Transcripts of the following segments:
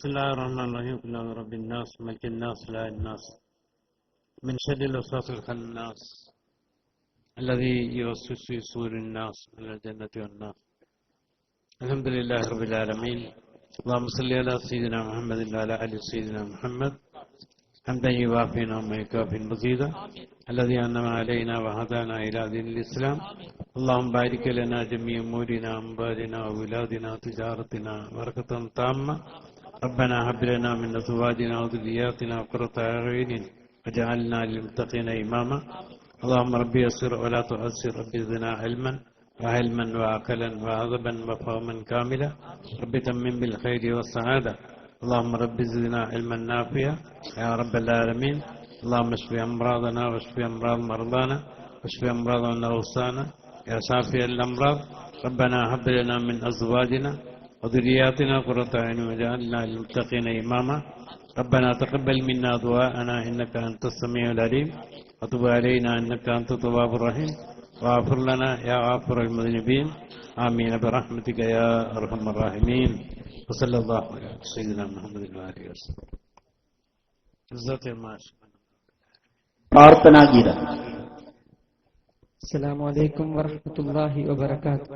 بسم الله الرحمن الرحيم. قل أعوذ برب الناس ملك الناس إله الناس من شر الوسواس الخناس الذي يوسوس في صدور الناس من الجنة والنار. الحمد لله رب العالمين. اللهم صل على سيدنا محمد وعلى آل سيدنا محمد حمدا يوافي نعمه ويكافئ مزيدا الذي أنعم علينا وهدانا إلى دين الإسلام. اللهم بارك لنا جميع أمورنا أموالنا وأولادنا تجارتنا بركة تامة. ربنا هب لنا من أزواجنا وذرياتنا قرة أعين واجعلنا للمتقين إماما. اللهم ربي يسر ولا تعسر، ربي زدنا علما وعلما وعقلا وعذبا وفهما كاملا. ربي تمم بالخير والسعادة. اللهم ربي زدنا علما نافعا يا رب العالمين. اللهم اشف أمراضنا واشف أمراض مرضانا واشف أمراضنا وأوصانا يا شافي الأمراض. ربنا هب لنا من أزواجنا وذرياتنا قرة أعين واجعلنا للمتقين إماما. ربنا تقبل منا دعاءنا إنك أنت السميع العليم وتب علينا إنك أنت التواب الرحيم واغفر لنا يا غافر المذنبين. آمين برحمتك يا أرحم الراحمين. وصلى الله على سيدنا محمد وآله وسلم. പ്രാർത്ഥനാ ഗീതം. അസ്സലാമു അലൈക്കും വറഹ്മത്തുള്ളാഹി വബറകാതുഹു.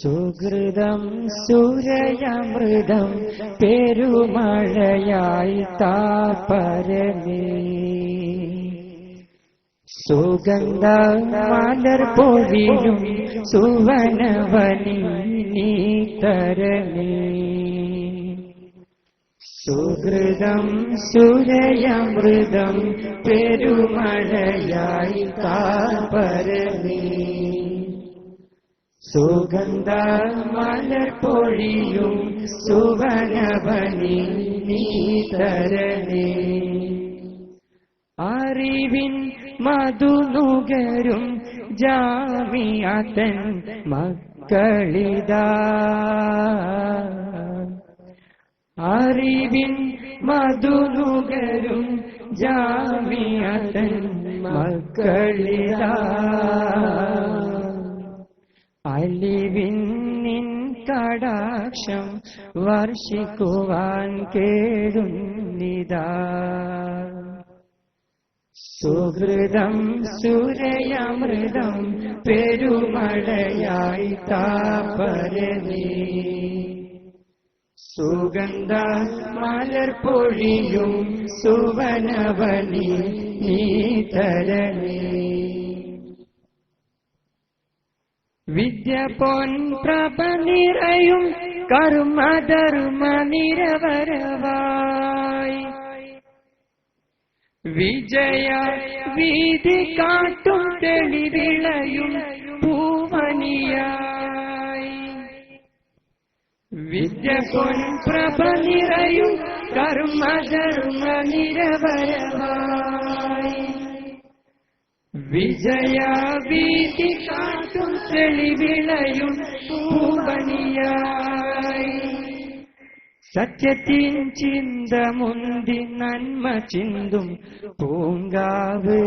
സുഹൃദം സുരയമൃതം പെരുമഴയായി താപരമേ, സുഗന്ധ മലർ പൊഴിയും സുവനവനി നീ തരണേ. സുഹൃദം സുരയമൃതം പെരുമഴയായി താപരമേ, സുഗന്ധ മലർ പൊഴിയും സുവനവനി നീ തരണേ. അറിവിൻ മധുനുകരും ജാമിഅത്തൻ മക്കളിതാ, അറിവിൻ മധുനുകരും ജാമിഅത്തൻ മക്കളിതാ. അലിവിൻ നിൻ കടാക്ഷം വർഷിക്കുവാൻ കേടുന്നിതാ. സുഹൃദം സുരയമൃതം പെരുമഴയായി താപരമേ, സുഗന്ധ മലർ പൊഴിയും സുവനവനി നീ തരണേ. വിദ്യ പൊൻ പ്രഭ നിറയും കർമ്മധർമ്മ നിരവരവായി, വിജയ വീതി കാട്ടും തെളിവിളയും പൂവനിയായി. വിദ്യ പൊൻ പ്രഭ നിറയും കർമ്മധർമ്മ നിരവരവായി, വിജയ വീതി കാട്ടും തെളിവിളയും പൂവനിയായി. സത്യത്തിൻ ചിന്ത മുന്തി നന്മ ചിന്തും പൂങ്കാവ്,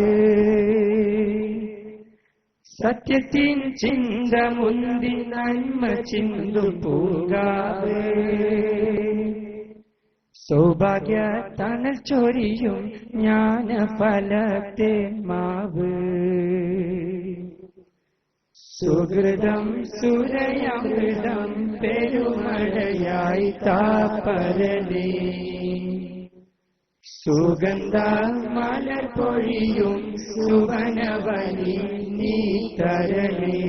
സത്യത്തിൻ ചിന്ത മുന്തി നന്മ ചിന്തും പൂങ്കാവ്. സൗഭാഗ്യ തണൽ ചൊരിയും ജ്ഞാനഫലത്തെ മാവ്, സുഹൃദം സുരയമൃതം പെരുമഴയായി താപരമേ, സുഗന്ധ മലർ പൊഴിയും സുവനവനി നീ തരണേ.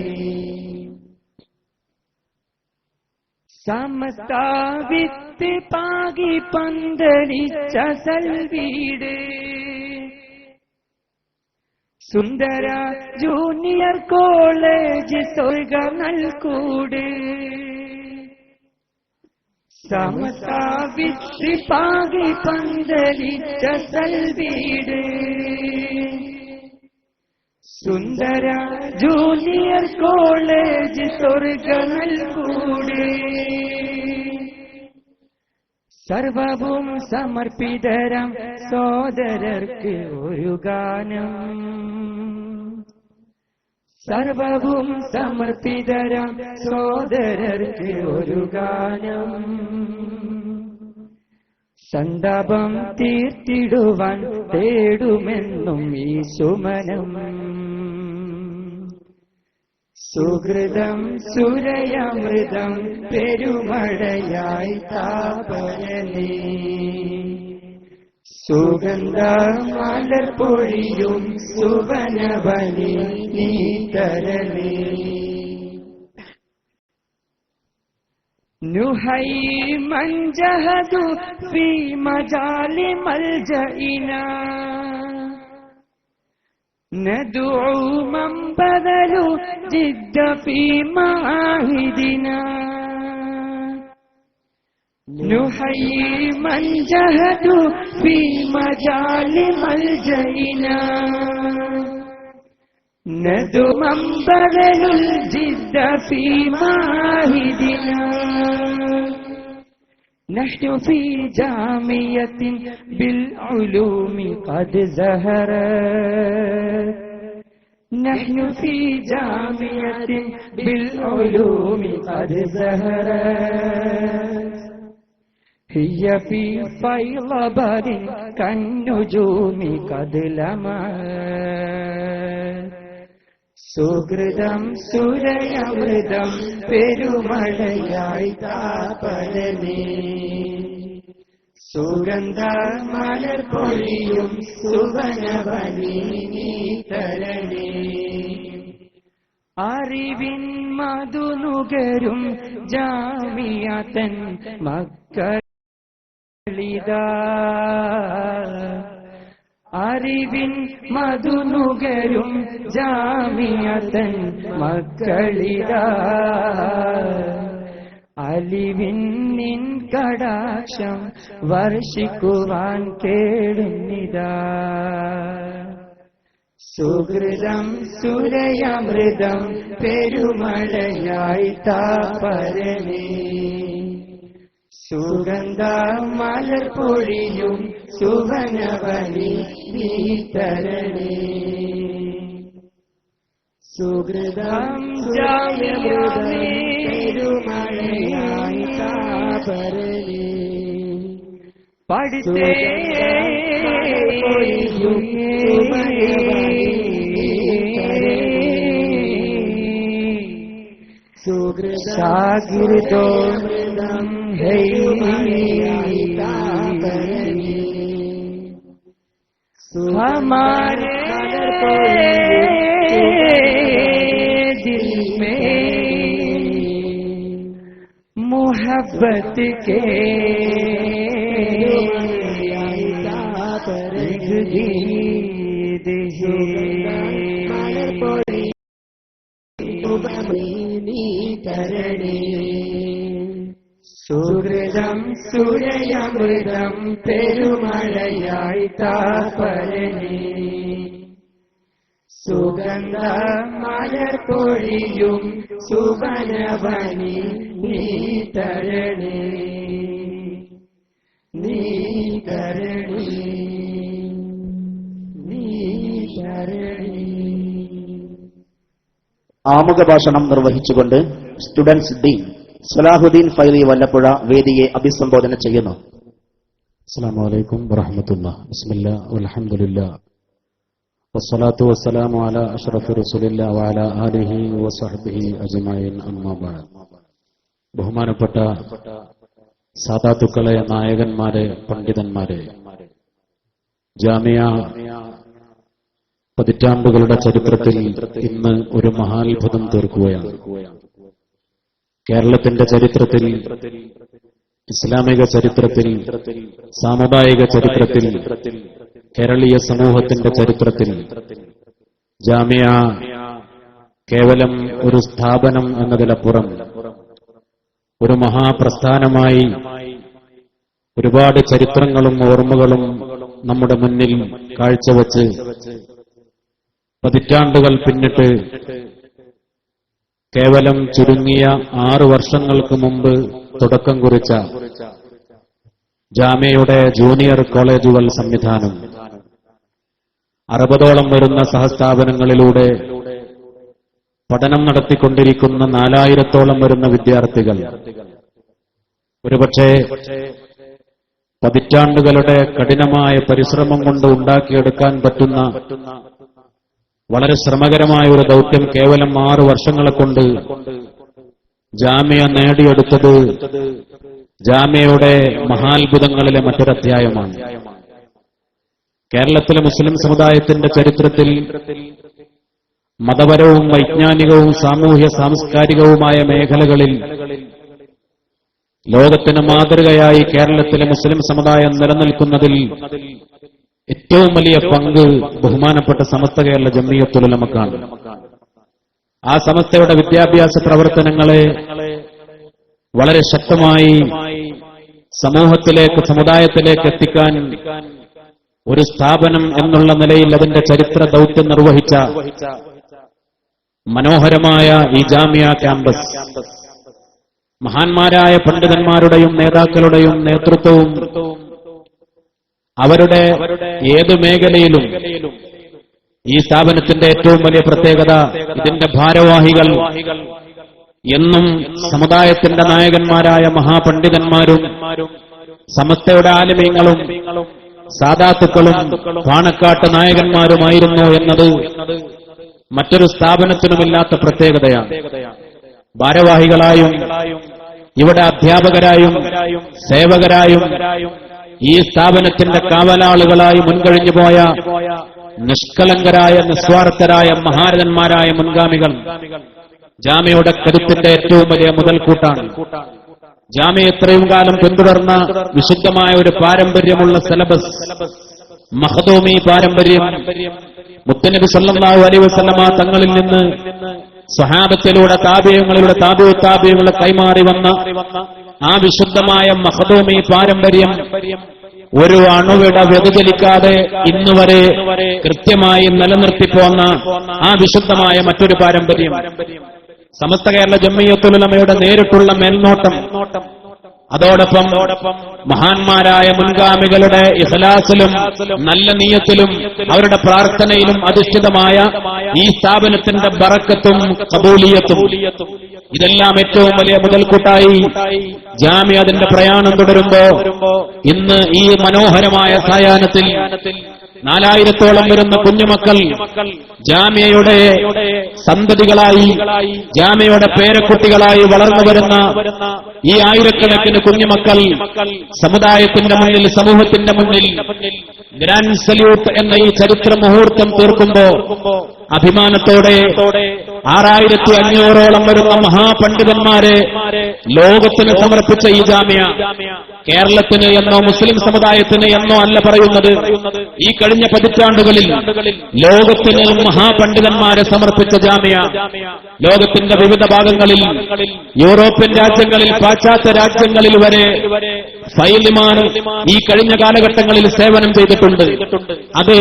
സമസ്താവിത്ത് പാകി പന്തലിച്ച സൽവീട്, സുന്ദര ജൂനിയർ കോളേജ് സ്വർഗ നൽകൂട്. സമസ്താവിത്ത് പാകി പന്തലിച്ച സൽവീട്, സുന്ദര ജൂനിയർ കോളേജ് സ്വർഗ നൽകൂടെ സർവവും സമർപ്പിതരാം സോദരർക്ക് ഒരു ഗാനം സർവവും സമർപ്പിതരാം സോദരർക്ക് ഒരു ഗാനം സന്താപം തീർത്തിടുവാൻ തേടുമെന്നും ഈ സുമനം സുഹൃതം സുരയമൃതം പെരുമഴയായി താപനേ സുഗന്ധ മലർപ്പൊഴിയും സുവനവനി നീ തരണേ നുഹൈമൻ ജഹദു ഫീ മജാലി മൽജഇനാ ندعو من بذلوا جد في معاهدنا نحيي من جهدوا في مجال ملجئنا ندعو من بذلوا الجد في معاهدنا نحن في جامعة بالعلوم قد زهرت نحن في جامعة بالعلوم قد زهرت هي في فيضبر كالنجوم قد لمعت സുഹൃതം സുരയമൃതം പെരുമഴയായി താപനേ സുഗന്ധ മലർപ്പൊഴിയും സുവനവനി നീ തരണേ അറിവിൻ മധുനുകരും ജാമിയതൻ മക്കളിതാ അറിവിൻ മധുനുകരും ജാമിയതൻ മക്കളിതാ അലിവിൻ നിൻ കടാക്ഷം വർഷിക്കുവാൻ കേടുന്നിതാ സുഹൃതം സുരയമൃതം പെരുമഴയായി താപനേ സുഗന്ധ മലർപ്പൊഴിയും സുവനവനി നീ തരണേ സുഹൃതം ജാമ്യമേ പെരുമഴയായി താപനേ പഠിത്തേ ശാഗിർദോം हमारे दिल में मोहब्बत के गीत है സുഹൃതം സുരയമൃതം പെരുമഴയായി താപനേ സുഗന്ധ മലർപ്പൊഴിയും സുവനവനി നീ തരണേ നീ തരണേ നീ തരണേ. ആമുഖ ഭാഷണം നിർവഹിച്ചുകൊണ്ട് സ്റ്റുഡൻസ് ഡീൻ സലാഹുദ്ദീൻ ഫൈലി വല്ലപ്പുഴ വേദിയെ അഭിസംബോധന ചെയ്യുന്നു. അസ്സലാമു അലൈക്കും വറഹ്മത്തുള്ളാഹി. ബിസ്മില്ലാഹി വൽഹംദുലില്ലാഹി വസ്സലാത്തു വസ്സലാമു അലാ അഷ്റഫി റസൂലില്ലാഹി വഅലാ ആലിഹി വസഹ്ബിഹി അജ്മഈൻ അമ്മാ ബഅദ്. ബഹുമാനപ്പെട്ട സാദാത്തുക്കളെ, നായകന്മാരെ, പണ്ഡിതന്മാരെ, ജാമിയ പതിറ്റാണ്ടുകളുടെ ചരിത്രത്തിൽ ഇന്ന് ഒരു മഹാത്ഭുതം തീർക്കുകയാണ്. കേരളത്തിന്റെ ചരിത്രത്തിൽ, ഇസ്ലാമിക ചരിത്രത്തിൽ, സാമുദായിക ചരിത്രത്തിൽ, കേരളീയ സമൂഹത്തിന്റെ ചരിത്രത്തിൽ ജാമിയ കേവലം ഒരു സ്ഥാപനം എന്നതിലപ്പുറം ഒരു മഹാപ്രസ്ഥാനമായി ഒരുപാട് ചരിത്രങ്ങളും ഓർമ്മകളും നമ്മുടെ മുന്നിൽ കാഴ്ചവെച്ച് പതിറ്റാണ്ടുകൾ പിന്നിട്ട് കേവലം ചുരുങ്ങിയ 6 വർഷങ്ങൾക്ക് മുമ്പ് തുടക്കം കുറിച്ച ജാമ്യയുടെ ജൂനിയർ കോളേജുകൾ സംവിധാനം 60ഓളം വരുന്ന സഹസ്ഥാപനങ്ങളിലൂടെ പഠനം നടത്തിക്കൊണ്ടിരിക്കുന്ന 4000ഓളം വരുന്ന വിദ്യാർത്ഥികൾ ഒരുപക്ഷേ പതിറ്റാണ്ടുകളുടെ കഠിനമായ പരിശ്രമം കൊണ്ട് ഉണ്ടാക്കിയെടുക്കാൻ പറ്റുന്ന വളരെ ശ്രമകരമായ ഒരു ദൗത്യം കേവലം 6 വർഷങ്ങളെ കൊണ്ട് ജാമ്യ നേടിയെടുത്തത് ജാമ്യയുടെ മഹാത്ഭുതങ്ങളിലെ മറ്റൊരധ്യായമാണ്. കേരളത്തിലെ മുസ്ലിം സമുദായത്തിന്റെ ചരിത്രത്തിൽ മതപരവും വൈജ്ഞാനികവും സാമൂഹ്യ സാംസ്കാരികവുമായ മേഖലകളിൽ ലോകത്തിന് മാതൃകയായി കേരളത്തിലെ മുസ്ലിം സമുദായം നിലനിൽക്കുന്നതിൽ ഏറ്റവും വലിയ പങ്ക് ബഹുമാനപ്പെട്ട സമസ്ത കേരള ജംഇയ്യത്തുൽ ഉലമക്കാണ്. ആ സമസ്തയുടെ വിദ്യാഭ്യാസ പ്രവർത്തനങ്ങളെ വളരെ ശക്തമായി സമൂഹത്തിലേക്ക് സമുദായത്തിലേക്ക് എത്തിക്കാൻ ഒരു സ്ഥാപനം എന്നുള്ള നിലയിൽ അതിന്റെ ചരിത്ര ദൗത്യം നിർവഹിച്ച മനോഹരമായ ഈ ജാമിയ ക്യാമ്പസ് മഹാന്മാരായ പണ്ഡിതന്മാരുടെയും നേതാക്കളുടെയും നേതൃത്വവും അവരുടെ ഏതു മേഖലയിലും ഈ സ്ഥാപനത്തിന്റെ ഏറ്റവും വലിയ പ്രത്യേകത ഇതിന്റെ ഭാരവാഹികൾ എന്നും സമുദായത്തിന്റെ നായകന്മാരായ മഹാപണ്ഡിതന്മാരും സമസ്തയുടെ ആലിമീങ്ങളും സാദാത്തുക്കളും പാണക്കാട്ട് നായകന്മാരുമായിരുന്നു എന്നത് മറ്റൊരു സ്ഥാപനത്തിനുമില്ലാത്ത പ്രത്യേകതയാണ്. ഭാരവാഹികളായും ഇവിടെ അധ്യാപകരായും സേവകരായും ഈ സ്ഥാപനത്തിന്റെ കാവലാളുകളായി മുൻകഴിഞ്ഞു പോയ നിഷ്കളങ്കരായ നിസ്വാർത്ഥരായ മഹാരഥന്മാരായ മുൻഗാമികൾ ജാമ്യയുടെ കരുത്തിന്റെ ഏറ്റവും വലിയ മുതൽക്കൂട്ടാണ്. ജാമ്യ എത്രയും കാലം പിന്തുടർന്ന വിശുദ്ധമായ ഒരു പാരമ്പര്യമുള്ള സിലബസ്, മഖ്ദൂമി പാരമ്പര്യം, മുത്തനബി സല്ലല്ലാഹു അലൈഹി വസല്ലമ തങ്ങളിൽ നിന്ന് സ്വഹാബത്തിലൂടെ താബിഈങ്ങളിലൂടെ താബിഈങ്ങളെ കൈമാറി വന്ന ആ വിശുദ്ധമായ മഖ്ദൂമി പാരമ്പര്യം ഒരു അണുവിട വ്യതിചലിക്കാതെ ഇന്നുവരെ കൃത്യമായി നിലനിർത്തിപ്പോന്ന ആ വിശുദ്ധമായ മറ്റൊരു പാരമ്പര്യം സമസ്ത കേരള ജംഇയ്യത്തുൽ ഉലമയുടെ നേരിട്ടുള്ള മേൽനോട്ടം, അതോടൊപ്പം മഹാന്മാരായ മുൻഗാമികളുടെ ഇഖ്ലാസിലും നല്ല നിയ്യത്തിലും അവരുടെ പ്രാർത്ഥനയിലും അധിഷ്ഠിതമായ ഈ സ്ഥാപനത്തിന്റെ ബറക്കത്തും ഖബൂലിയത്തും ഇതെല്ലാം ഏറ്റവും വലിയ മുതൽക്കൂട്ടായി ജാമ്യ അതിന്റെ പ്രയാണം തുടരുമ്പോ ഇന്ന് ഈ മനോഹരമായ സായാഹ്നത്തിൽ 4000ഓളം വരുന്ന കുഞ്ഞുമക്കൾ ജാമ്യയുടെ സന്തതികളായി, ജാമ്യയുടെ പേരക്കുട്ടികളായി വളർന്നു വരുന്ന ഈ ആയിരക്കണക്കിന് കുഞ്ഞുമക്കൾ സമുദായത്തിന്റെ മുന്നിൽ, സമൂഹത്തിന്റെ മുന്നിൽ ഗ്രാൻഡ് സല്യൂട്ട് എന്ന ഈ ചരിത്ര മുഹൂർത്തം തീർക്കുമ്പോ അഭിമാനത്തോടെ 6500ഓളം വരുന്ന മഹാപണ്ഡിതന്മാരെ ലോകത്തിന് സമർപ്പിച്ച ഈ ജാമ്യ കേരളത്തിന് എന്നോ മുസ്ലിം സമുദായത്തിന് എന്നോ അല്ല പറയുന്നത്, ഈ കഴിഞ്ഞ പതിറ്റാണ്ടുകളിൽ ലോകത്തിന് മഹാപണ്ഡിതന്മാരെ സമർപ്പിച്ച ജാമ്യ ലോകത്തിന്റെ വിവിധ ഭാഗങ്ങളിൽ, യൂറോപ്യൻ രാജ്യങ്ങളിൽ, പാശ്ചാത്യ രാജ്യങ്ങളിൽ വരെ ഫൈലിമാൻ ഈ കഴിഞ്ഞ കാലഘട്ടങ്ങളിൽ സേവനം ചെയ്തിട്ടുണ്ട്. അത്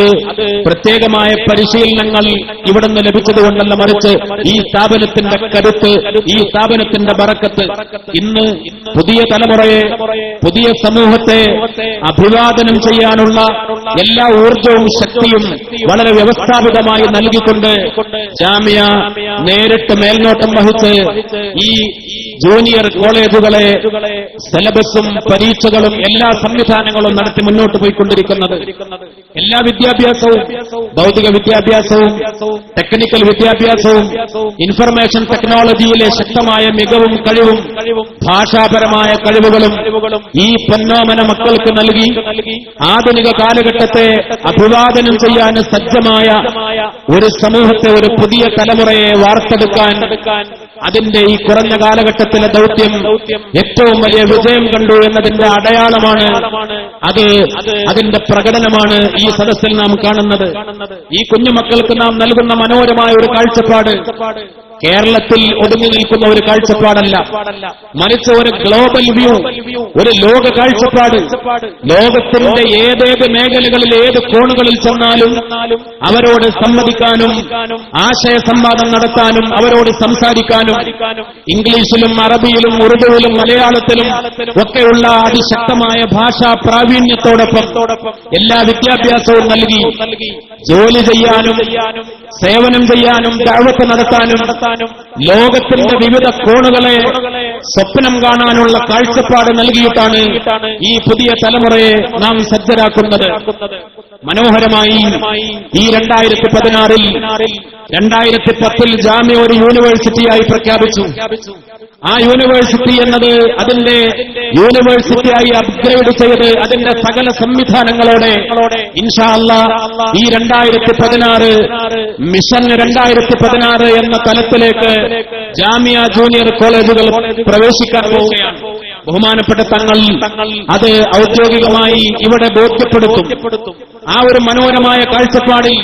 പ്രത്യേകമായ പരിശീലനങ്ങൾ ഇവിടുന്ന് ലഭിച്ചതുകൊണ്ടല്ല, മറിച്ച് ഈ സ്ഥാപനത്തിന്റെ കരുത്ത്, ഈ സ്ഥാപനത്തിന്റെ ബറക്കത്ത് ഇന്ന് പുതിയ തലമുറയെ, പുതിയ സമൂഹത്തെ അഭിവാദനം ചെയ്യാനുള്ള എല്ലാ ഊർജവും ശക്തിയും വളരെ വ്യവസ്ഥാപിതമായി നൽകിക്കൊണ്ട് ജാമ്യ നേരിട്ട് മേൽനോട്ടം വഹിച്ച് ഈ ജൂനിയർ കോളേജുകളെ സിലബസും പരീക്ഷകളും എല്ലാ സംവിധാനങ്ങളും നടത്തി മുന്നോട്ട് പോയിക്കൊണ്ടിരിക്കുന്നത്. എല്ലാ വിദ്യാഭ്യാസവും, ഭൗതിക വിദ്യാഭ്യാസവും ടെക്നിക്കൽ വിദ്യാഭ്യാസവും ഇൻഫർമേഷൻ ടെക്നോളജിയിലെ ശക്തമായ മികവും കഴിവും ഭാഷാപരമായ കഴിവുകളും ഈ പൊന്നോമന മക്കൾക്ക് നൽകി ആധുനിക കാലഘട്ടത്തെ അഭിവാദനം ചെയ്യാൻ സജ്ജമായ ഒരു സമൂഹത്തെ, ഒരു പുതിയ തലമുറയെ വാർത്തെടുക്കാൻ അതിന്റെ ഈ കുറഞ്ഞ കാലഘട്ടത്തിൽ കാലഘട്ടത്തിലെ ദൗത്യം ഏറ്റവും വലിയ വിജയം കണ്ടു എന്നതിന്റെ അടയാളമാണ്, അതിന്റെ പ്രകടനമാണ് ഈ സദസ്സിൽ നാം കാണുന്നത്. ഈ കുഞ്ഞുമക്കൾക്ക് നാം നൽകുന്ന മനോഹരമായ ഒരു കാഴ്ചപ്പാട് കേരളത്തിൽ ഒതുങ്ങി നിൽക്കുന്ന ഒരു കാഴ്ചപ്പാടല്ല, മറിച്ച് ഒരു ഗ്ലോബൽ വ്യൂ, ഒരു ലോക കാഴ്ചപ്പാട്. ലോകത്തിന്റെ ഏതേത് മേഖലകളിൽ ഏത് കോണുകളിൽ ചെന്നാലും അവരോട് സംവദിക്കാനും ആശയ സംവാദം നടത്താനും അവരോട് സംസാരിക്കാനും ഇംഗ്ലീഷിലും അറബിയിലും ഉറുദുവിലും മലയാളത്തിലും ഒക്കെയുള്ള അതിശക്തമായ ഭാഷാ പ്രാവീണ്യത്തോടൊപ്പം എല്ലാ വിദ്യാഭ്യാസവും നൽകി ജോലി ചെയ്യാനും സേവനം ചെയ്യാനും ദഅവത്ത് നടത്താനും ലോകത്തിന്റെ വിവിധ കോണുകളെ സ്വപ്നം കാണാനുള്ള കാഴ്ചപ്പാട് നൽകിയിട്ടാണ് ഈ പുതിയ തലമുറയെ നാം സജ്ജരാക്കുന്നത്. മനോഹരമായി ഈ 2016-ൽ 2010-ൽ ജാമ്യ ഒരു യൂണിവേഴ്സിറ്റിയായി പ്രഖ്യാപിച്ചു. ആ യൂണിവേഴ്സിറ്റി എന്നത് അതിന്റെ യൂണിവേഴ്സിറ്റിയായി അപ്ഗ്രേഡ് ചെയ്ത് അതിന്റെ സകല സംവിധാനങ്ങളോടെ ഇൻഷാ അല്ലാഹ് ഈ 2016 മിഷൻ 2016 എന്ന തലത്തിലേക്ക് ജാമിയ ജൂനിയർ കോളേജുകൾ പ്രവേശിക്കാൻ പോവുകയാണ്. ബഹുമാനപ്പെട്ട തങ്ങൾ അത് ഔദ്യോഗികമായി ഇവിടെ ബോധ്യപ്പെടുത്തും. ആ ഒരു മനോഹരമായ കാഴ്ചപ്പാടിൽ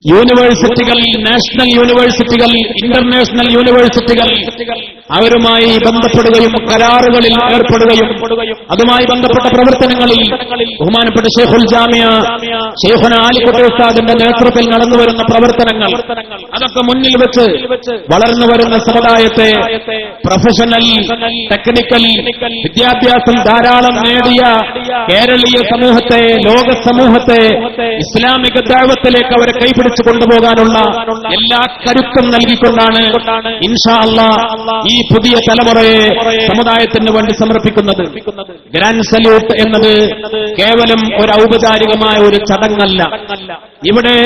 യൂണിവേഴ്സിറ്റികൾ, നാഷണൽ യൂണിവേഴ്സിറ്റികൾ, ഇന്റർനാഷണൽ യൂണിവേഴ്സിറ്റികൾ അവരുമായി ബന്ധപ്പെടുകയും കരാറുകളിൽ ഏർപ്പെടുകയും അതുമായി ബന്ധപ്പെട്ട പ്രവർത്തനങ്ങളിൽ ബഹുമാനപ്പെട്ട ഷെയ്ഖുൽ ജാമിയ ഷെയ്ഖുന ആലിക്കുട്ടി ഉസ്താദിന്റെ നേതൃത്വത്തിൽ നടന്നുവരുന്ന പ്രവർത്തനങ്ങൾ അതൊക്കെ മുന്നിൽ വെച്ച് വളർന്നുവരുന്ന സമുദായത്തെ പ്രൊഫഷണൽ, ടെക്നിക്കൽ വിദ്യാഭ്യാസം ധാരാളം നേടിയ കേരളീയ സമൂഹത്തെ, ലോക സമൂഹത്തെ ഇസ്ലാമിക ദഅവത്തിലേക്ക് അവരെ കൈപിടിച്ചു കൊണ്ടുപോകാനുള്ള എല്ലാ കരുത്തും നൽകിക്കൊണ്ടാണ് ഇൻഷാ അല്ലാഹ് ഈ പുതിയ തലമുറയെ സമുദായത്തിന് വേണ്ടി സമർപ്പിക്കുന്നത്. ഗ്രാൻഡ് സല്യൂട്ട് എന്നത് കേവലം ഒരു ഔപചാരികമായ ഒരു ചടങ്ങല്ല. ഇവിടെ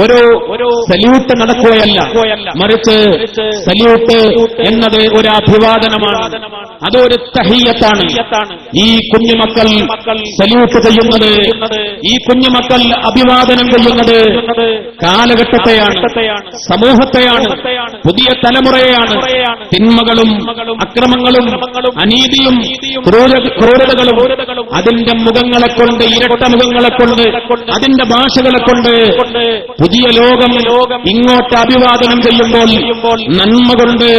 ഒരു സല്യൂട്ട് നടക്കുകയല്ല, മറിച്ച് സല്യൂട്ട് എന്നത് ഒരു അഭിവാദനമാണ്, അതൊരു തഹിയ്യത്താണ്. ഈ കുഞ്ഞുമക്കൾ സല്യൂട്ട് ചെയ്യുന്നത്, ഈ കുഞ്ഞുമക്കൾ അഭിവാദനം ചെയ്യുന്നത് കാലഘട്ടത്തെയാണ്, സമൂഹത്തെയാണ്, പുതിയ തലമുറയെയാണ്. തിന്മകളും അക്രമങ്ങളും അനീതിയും ക്രൂരതകളും അതിന്റെ മുഖങ്ങളെ കൊണ്ട്, ഇരട്ട മുഖങ്ങളെ കൊണ്ട്, അതിന്റെ ഭാഷകളെ കൊണ്ട് പുതിയ ലോകം ഇങ്ങോട്ട് അഭിവാദനം ചെയ്യുമ്പോൾ നന്മ കൊണ്ട്,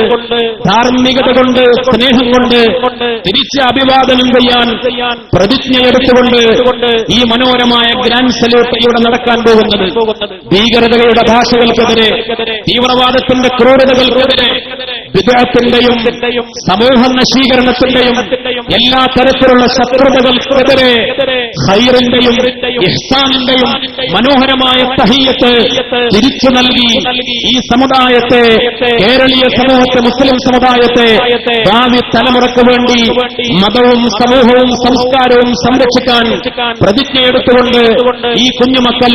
ധാർമ്മികത കൊണ്ട്, സ്നേഹം കൊണ്ട് തിരിച്ച് അഭിവാദനം ചെയ്യാൻ പ്രതിജ്ഞയെടുത്തുകൊണ്ട് ഈ മനോഹരമായ ഗ്രാൻഡ് സല്യൂട്ട് ഇവിടെ നടക്കാൻ പോകുന്നത് ഭീകരതയുടെ ഭാഷകൾക്കെതിരെ, തീവ്രവാദത്തിന്റെ ക്രൂരതകൾക്കെതിരെ, വിദഅത്തിന്റെയും സമൂഹ നശീകരണത്തിന്റെയും എല്ലാ തരത്തിലുള്ള ശത്രുതകൾക്കെതിരെ ഖൈറിന്റെയും ഇഹ്സാനിന്റെയും മനോഹരമായ തഹിയ്യത്ത് തിരിച്ചു നൽകി ഈ സമുദായത്തെ, കേരളീയ സമൂഹത്തെ, മുസ്ലിം സമുദായത്തെ ഭാവി തലമുറയ്ക്ക് വേണ്ടി മതവും സമൂഹവും സംസ്കാരവും സംരക്ഷിക്കാൻ പ്രതിജ്ഞയെടുത്തുകൊണ്ട് ഈ കുഞ്ഞുമക്കൾ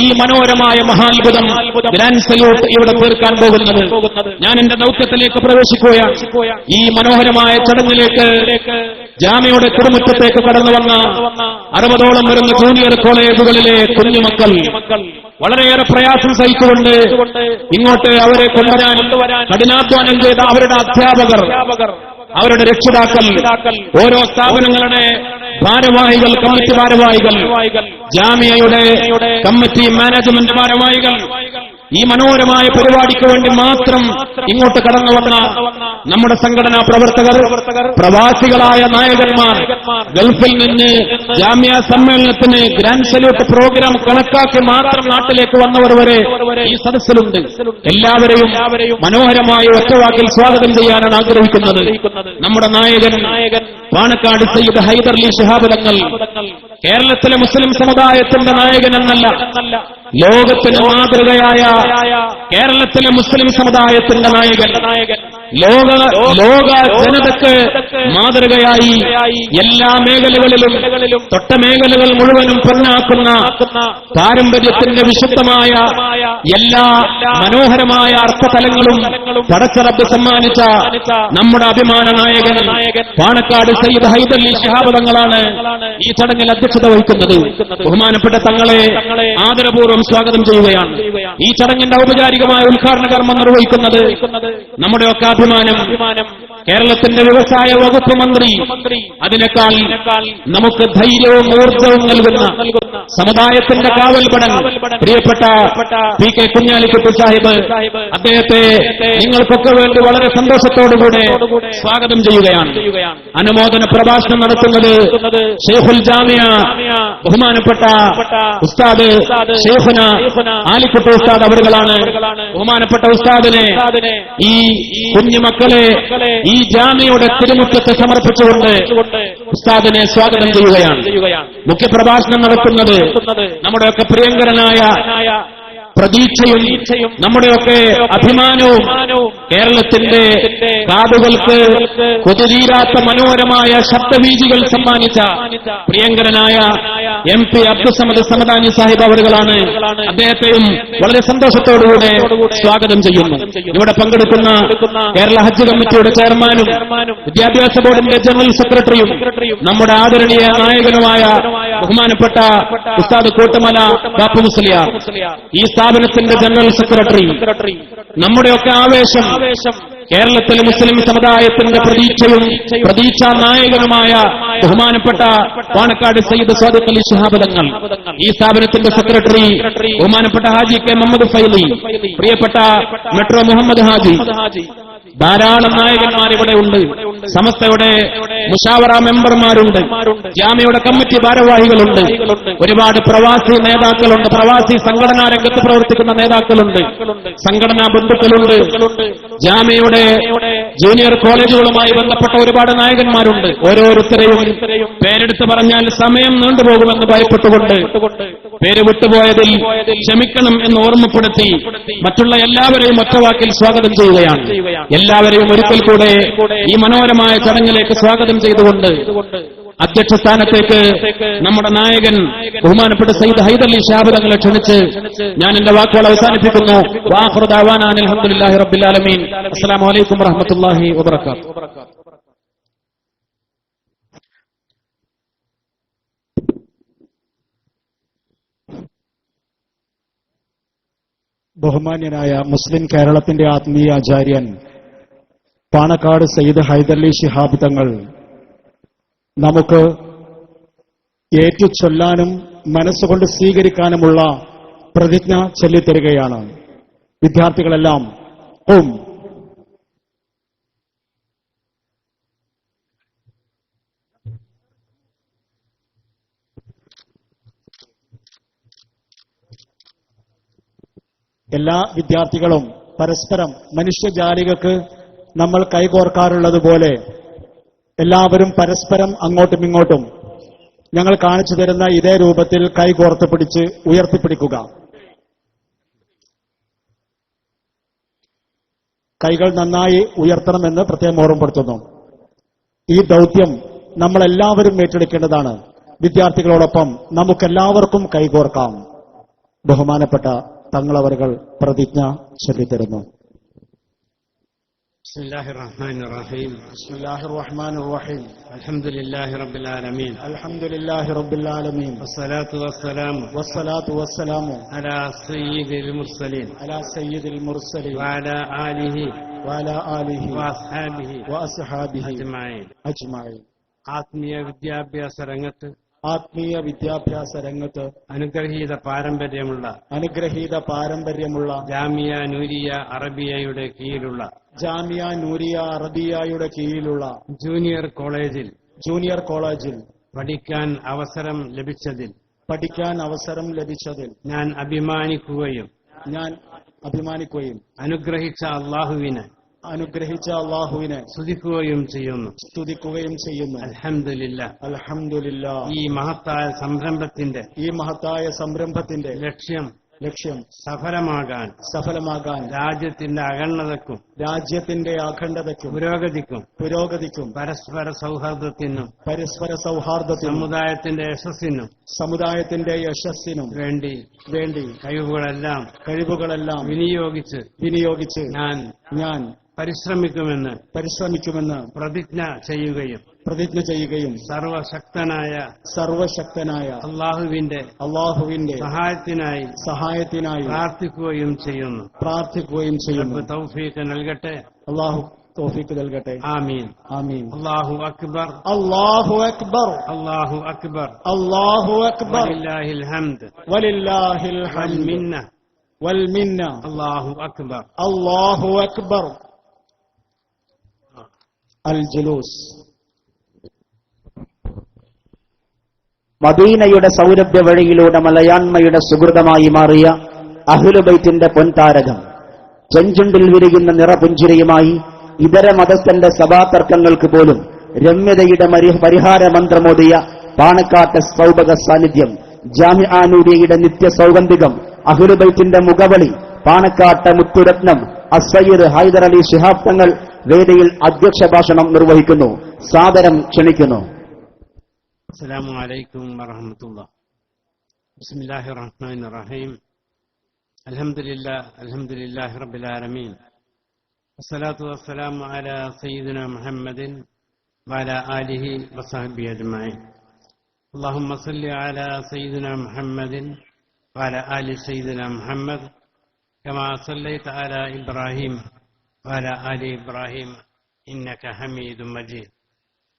ഈ മനോഹരമായ മഹാത്ഭുതം ഗ്രാൻഡ് സല്യൂട്ട് ഇവിടെ തീർക്കാൻ പോകുന്നത്. ഞാൻ എന്റെ ദൗത്യത്തിലേക്ക് പ്രവേശിക്കുകയാണ്. ഈ മനോഹരമായ ചടങ്ങിലേക്ക് ജാമ്യയുടെ കുടുംബത്തേക്ക് കടന്നു വന്ന 60ഓളം വരുന്ന ജൂനിയർ കോളേജുകളിലെ കുഞ്ഞുമക്കൾ വളരെയേറെ പ്രയാസം സഹിച്ചുകൊണ്ട് ഇങ്ങോട്ട് അവരെ കൊണ്ടുവരാൻ കഠിനാധ്വാനം ചെയ്ത അവരുടെ അധ്യാപകർ, അവരുടെ രക്ഷിതാക്കൾ, ഓരോ സ്ഥാപനങ്ങളുടെ ഭാരവാഹികൾ, കമ്മിറ്റി ഭാരവാഹികൾ, ജാമിയയുടെ കമ്മിറ്റി മാനേജ്മെന്റ് ഭാരവാഹികൾ, ഈ മനോഹരമായ പരിപാടിക്ക് വേണ്ടി മാത്രം ഇങ്ങോട്ട് കടന്നു വന്ന നമ്മുടെ സംഘടനാ പ്രവർത്തകർ, പ്രവാസികളായ നായകന്മാർ, ഗൾഫിൽ നിന്ന് ജാമ്യ സമ്മേളനത്തിന് ഗ്രാൻഡ് സല്യൂട്ട് പ്രോഗ്രാം കണക്കാക്കി മാത്രം നാട്ടിലേക്ക് വന്നവർ വരെ ഈ സദസ്സിലുണ്ട്. എല്ലാവരെയും മനോഹരമായ ഒറ്റവാക്കിൽ സ്വാഗതം ചെയ്യാനാണ് ആഗ്രഹിക്കുന്നത്. നമ്മുടെ നായകൻ പാണക്കാട് സയ്യിദ് ഹൈദർലി ശിഹാബ് തങ്ങൾ കേരളത്തിലെ മുസ്ലിം സമുദായത്തിന്റെ നായകൻ എന്നല്ല, ലോകത്തിന് മാതൃകയായ കേരളത്തിലെ മുസ്ലിം സമുദായത്തിന്റെ നായകൻ, ലോക ജനതയ്ക്ക് മാതൃകയായി എല്ലാ മേഖലകളിലും തൊട്ട മേഖലകൾ മുഴുവനും പൊന്നാക്കുന്ന പാരമ്പര്യത്തിന്റെ വിശുദ്ധമായ എല്ലാ മനോഹരമായ അർത്ഥതലങ്ങളും പടച്ചറബ് സമ്മാനിച്ച നമ്മുടെ അഭിമാന നായകൻ പാണക്കാട് സയ്യിദ് ഹൈദർലി ശിഹാബ് തങ്ങളാണ് ഈ ചടങ്ങിൽ അധ്യക്ഷത വഹിക്കുന്നത്. ബഹുമാനപ്പെട്ട തങ്ങളെ ആദരപൂർവ്വം സ്വാഗതം ചെയ്യുകയാണ്. ഈ ചടങ്ങിന്റെ ഔപചാരിക ഔപചാരികമായ ഉദ്ഘാടന കർമ്മം നിർവഹിക്കുന്നത് നമ്മുടെയൊക്കെ അഭിമാനം കേരളത്തിന്റെ വ്യവസായ വകുപ്പ് മന്ത്രി, അതിനേക്കാൾ നമുക്ക് ധൈര്യവും ഊർജവും നൽകുന്ന സമുദായത്തിന്റെ കാവൽപടൻ പ്രിയപ്പെട്ട പി കെ കുഞ്ഞാലിക്കുട്ടി സാഹിബ്, അദ്ദേഹത്തെ നിങ്ങൾക്കൊക്കെ വേണ്ടി വളരെ സന്തോഷത്തോടുകൂടെ സ്വാഗതം ചെയ്യുകയാണ്. അനുമോദന പ്രഭാഷണം നടത്തുന്നത് ഷെയ്ഖുൽ ജാമിയ ബഹുമാനപ്പെട്ട ഉസ്താദ് ഷെയ്ഖുന ആലിക്കുട്ടി ഉസ്താദ് അവരുകളാണ്. ബഹുമാനപ്പെട്ട ഉസ്താദിനെ ഈ കുഞ്ഞുമക്കളെ ഈ ജാമിയുടെ തിരുമുറ്റത്ത് സമർപ്പിച്ചുകൊണ്ട് ഉസ്താദിനെ സ്വാഗതം ചെയ്യുകയാണ്. മുഖ്യപ്രഭാഷണം നടത്തുന്നത് നമ്മുടെയൊക്കെ പ്രിയങ്കരനായ പ്രതീക്ഷയും നമ്മുടെയൊക്കെ അഭിമാനവും കേരളത്തിന്റെ കാതുകൾക്ക് കൊതുതീരാത്ത മനോഹരമായ ശബ്ദവീജികൾ സമ്മാനിച്ച പ്രിയങ്കരനായ MP അബ്ദുസമദ് സമദാനി സാഹിബ് അവരുകളാണ്. അദ്ദേഹത്തെയും വളരെ സന്തോഷത്തോടുകൂടെ സ്വാഗതം ചെയ്യുന്നു. ഇവിടെ പങ്കെടുക്കുന്ന കേരള ഹജ്ജ് കമ്മിറ്റിയുടെ ചെയർമാനും വിദ്യാഭ്യാസ ബോർഡിന്റെ ജനറൽ സെക്രട്ടറിയും നമ്മുടെ ആദരണീയ നായകനുമായ ബഹുമാനപ്പെട്ട ഉസ്താദ് കോട്ടുമല ബാപ്പു മുസ്ലിയാർ, ഈ സ്ഥാപനത്തിന്റെ ജനറൽ സെക്രട്ടറി, നമ്മുടെയൊക്കെ ആവേശം കേരളത്തിലെ മുസ്ലിം സമുദായത്തിന്റെ പ്രതീക്ഷയും പ്രതീക്ഷാ നായകനുമായ ബഹുമാനപ്പെട്ട പാണക്കാട് സയ്യിദ് സ്വാദിഖ് അലി ശിഹാബ് തങ്ങൾ, ഈ സ്ഥാപനത്തിന്റെ സെക്രട്ടറി ബഹുമാനപ്പെട്ട ഹാജി കെ മുഹമ്മദ് ഫൈലി, പ്രിയപ്പെട്ട മെട്രോ മുഹമ്മദ് ഹാജി, ധാരാളം നായകന്മാർ ഇവിടെ ഉണ്ട്. സമസ്തയുടെ മുഷാവറ മെമ്പർമാരുണ്ട്, ജാമ്യയുടെ കമ്മിറ്റി ഭാരവാഹികളുണ്ട്, ഒരുപാട് പ്രവാസി നേതാക്കളുണ്ട്, പ്രവാസി സംഘടനാ രംഗത്ത് പ്രവർത്തിക്കുന്ന നേതാക്കളുണ്ട്, സംഘടനാ ബന്ധുക്കളുണ്ട്, ജാമ്യയുടെ ജൂനിയർ കോളേജുകളുമായി ബന്ധപ്പെട്ട ഒരുപാട് നായകന്മാരുണ്ട്. ഓരോരുത്തരെയും പേരെടുത്ത് പറഞ്ഞാൽ സമയം നീണ്ടുപോകുമെന്ന് ഭയപ്പെട്ടുകൊണ്ട് പേര് വിട്ടുപോയതിൽ ക്ഷമിക്കണം എന്ന് ഓർമ്മപ്പെടുത്തി മറ്റുള്ള എല്ലാവരെയും ഒറ്റവാക്കിൽ സ്വാഗതം ചെയ്യുകയാണ്. എല്ലാവരെയും ഒരിക്കൽ കൂടെ ഈ മനോഹരമായ ചടങ്ങിലേക്ക് സ്വാഗതം ചെയ്തുകൊണ്ട് അധ്യക്ഷ സ്ഥാനത്തേക്ക് നമ്മുടെ നായകൻ ബഹുമാനപ്പെട്ട സയ്യിദ് ഹൈദരലി ശിഹാബ് തങ്ങളെ ക്ഷണിച്ച് ഞാൻ എന്റെ വാക്കുകൾ അവസാനിപ്പിക്കുന്നു. വആഖിറു ദഅവാനാ അൽഹംദുലില്ലാഹി റബ്ബിൽ ആലമീൻ. അസ്സലാമു അലൈക്കും വറഹ്മത്തുള്ളാഹി വബറകാതുഹു. ബഹുമാന്യനായ മുസ്ലിം കേരളത്തിന്റെ ആത്മീയ ആചാര്യൻ പാണക്കാട് സയ്യിദ് ഹൈദരലി ശിഹാബ് തങ്ങൾ നമുക്ക് ഏറ്റുചൊല്ലാനും മനസ്സുകൊണ്ട് സ്വീകരിക്കാനുമുള്ള പ്രതിജ്ഞ ചൊല്ലിത്തരികയാണ്. വിദ്യാർത്ഥികളെല്ലാം ഓം എല്ലാ വിദ്യാർത്ഥികളും പരസ്പരം മനുഷ്യജാലികൾക്ക് നമ്മൾ കൈകോർക്കാറുള്ളതുപോലെ എല്ലാവരും പരസ്പരം അങ്ങോട്ടും ഇങ്ങോട്ടും ഞങ്ങൾ കാണിച്ചു തരുന്ന ഇതേ രൂപത്തിൽ കൈകോർത്ത് പിടിച്ച് ഉയർത്തിപ്പിടിക്കുക. കൈകൾ നന്നായി ഉയർത്തണമെന്ന് പ്രത്യേകം ഓർമ്മപ്പെടുത്തുന്നു. ഈ ദൗത്യം നമ്മളെല്ലാവരും ഏറ്റെടുക്കേണ്ടതാണ്. വിദ്യാർത്ഥികളോടൊപ്പം നമുക്കെല്ലാവർക്കും കൈകോർക്കാം. ബഹുമാനപ്പെട്ട തങ്ങളവர்கள் പ്രതിജ്ഞ ചൊല്ലിത്തരുന്നു. ബിസ്മില്ലാഹിർ റഹ്മാനിർ റഹീം. ബിസ്മില്ലാഹിർ റഹ്മാനിർ റഹീം. അൽഹംദുലില്ലാഹി റബ്ബിൽ ആലമീൻ. അൽഹംദുലില്ലാഹി റബ്ബിൽ ആലമീൻ. വസ്സലാത്തു വസ്സലാമു അലാ സയ്യിദിൽ മുർസലീൻ വഅലാ ആലിഹി വഅസ്ഹാബിഹി അജ്മഈൻ. ആത്മീയ വിദ്യാഭ്യാസ രംഗത്ത് അനുഗ്രഹീത പാരമ്പര്യമുള്ള ജാമിയ നൂരിയ അറബിയയുടെ കീഴിലുള്ള ജൂനിയർ കോളേജിൽ പഠിക്കാൻ അവസരം ലഭിച്ചതിൽ ഞാൻ അഭിമാനിക്കുകയും അനുഗ്രഹിച്ച അല്ലാഹുവിനെ സ്തുതിക്കുകയും ചെയ്യുന്നു. അൽഹംദുലില്ലാഹ്. ഈ മഹത്തായ സംരംഭത്തിന്റെ ലക്ഷ്യം സഫലമാകാൻ രാജ്യത്തിന്റെ അഖണ്ഡതയ്ക്കും പുരോഗതിക്കും പരസ്പര സൗഹാർദ്ദത്തിനും സമുദായത്തിന്റെ യശസ്സിനും വേണ്ടി കഴിവുകളെല്ലാം വിനിയോഗിച്ച് ഞാൻ പരിശ്രമിക്കുമെന്ന് പ്രതിജ്ഞ ചെയ്യുകയും സർവശക്തനായ അല്ലാഹുവിന്റെ സഹായത്തിനായി പ്രാർത്ഥിക്കുകയും ചെയ്യുന്നു. തൗഫീഖ് നൽകട്ടെ. അള്ളാഹു തൗഫീഖ് നൽകട്ടെ. ആമീൻ. ആമീൻ. അല്ലാഹു അക്ബർ. അല്ലാഹു അക്ബർ. അല്ലാഹു അക്ബർ. അല്ലാഹു അക്ബർ. വലില്ലാഹിൽ ഹംദ്. വലില്ലാഹിൽ വൽ ഹംദ് മിന്ന. വൽ മിന്ന. അല്ലാഹു അക്ബർ. അല്ലാഹു അക്ബർ. അൽ ജുലൂസ്. മദീനയുടെ സൗരഭ്യ വഴിയിലൂടെ മലയാണ്മയുടെ സുഹൃതമായി മാറിയ അഹ്ലുബൈത്തിന്റെ പൊൻതാരകം ചെഞ്ചുണ്ടിൽ വിരിയുന്ന നിറപുഞ്ചിരിയുമായി ഇതര മതസ്ഥന്റെ സഭാതർക്കങ്ങൾക്ക് പോലും രമ്യതയുടെ പരിഹാര മന്ത്രമോദിയ പാണക്കാട്ടെ സൗഭക സാന്നിധ്യം, ജാമിഅ നൂരിയയുടെ നിത്യ സൗഗന്ധികം, അഹ്ലുബൈത്തിന്റെ മുഖവളി, പാണക്കാട്ടെ മുത്തുരത്നം അസ്സയ്യിദ് ഹൈദർ അലി ശിഹാബ് തങ്ങൾ വേദിയിൽ അധ്യക്ഷ ഭാഷണം നിർവഹിക്കുന്നു. സാദരം ക്ഷണിക്കുന്നു. അസ്സലാമു അലൈക്കും വറഹ്മത്തുള്ളാഹി. ബിസ്മില്ലാഹിർ റഹ്മാനിർ റഹീം. അൽഹംദുലില്ലാഹി റബ്ബിൽ ആലമീൻ. വസ്സലാത്തു വസ്സലാമു അലാ സയ്യിദിനാ മുഹമ്മദിൻ വഅലാ ആലിഹി വസഹ്ബിഹി അജ്മഈൻ. അല്ലാഹുമ്മ സ്വല്ലി അലാ സയ്യിദിനാ മുഹമ്മദിൻ വഅലാ ആലി സയ്യിദിനാ മുഹമ്മദ് കമാ സ്വല്ലൈത അലാ ഇബ്രാഹിം വഅലാ ആലി ഇബ്രാഹിം ഇന്നക ഹമീദും മജീദ്.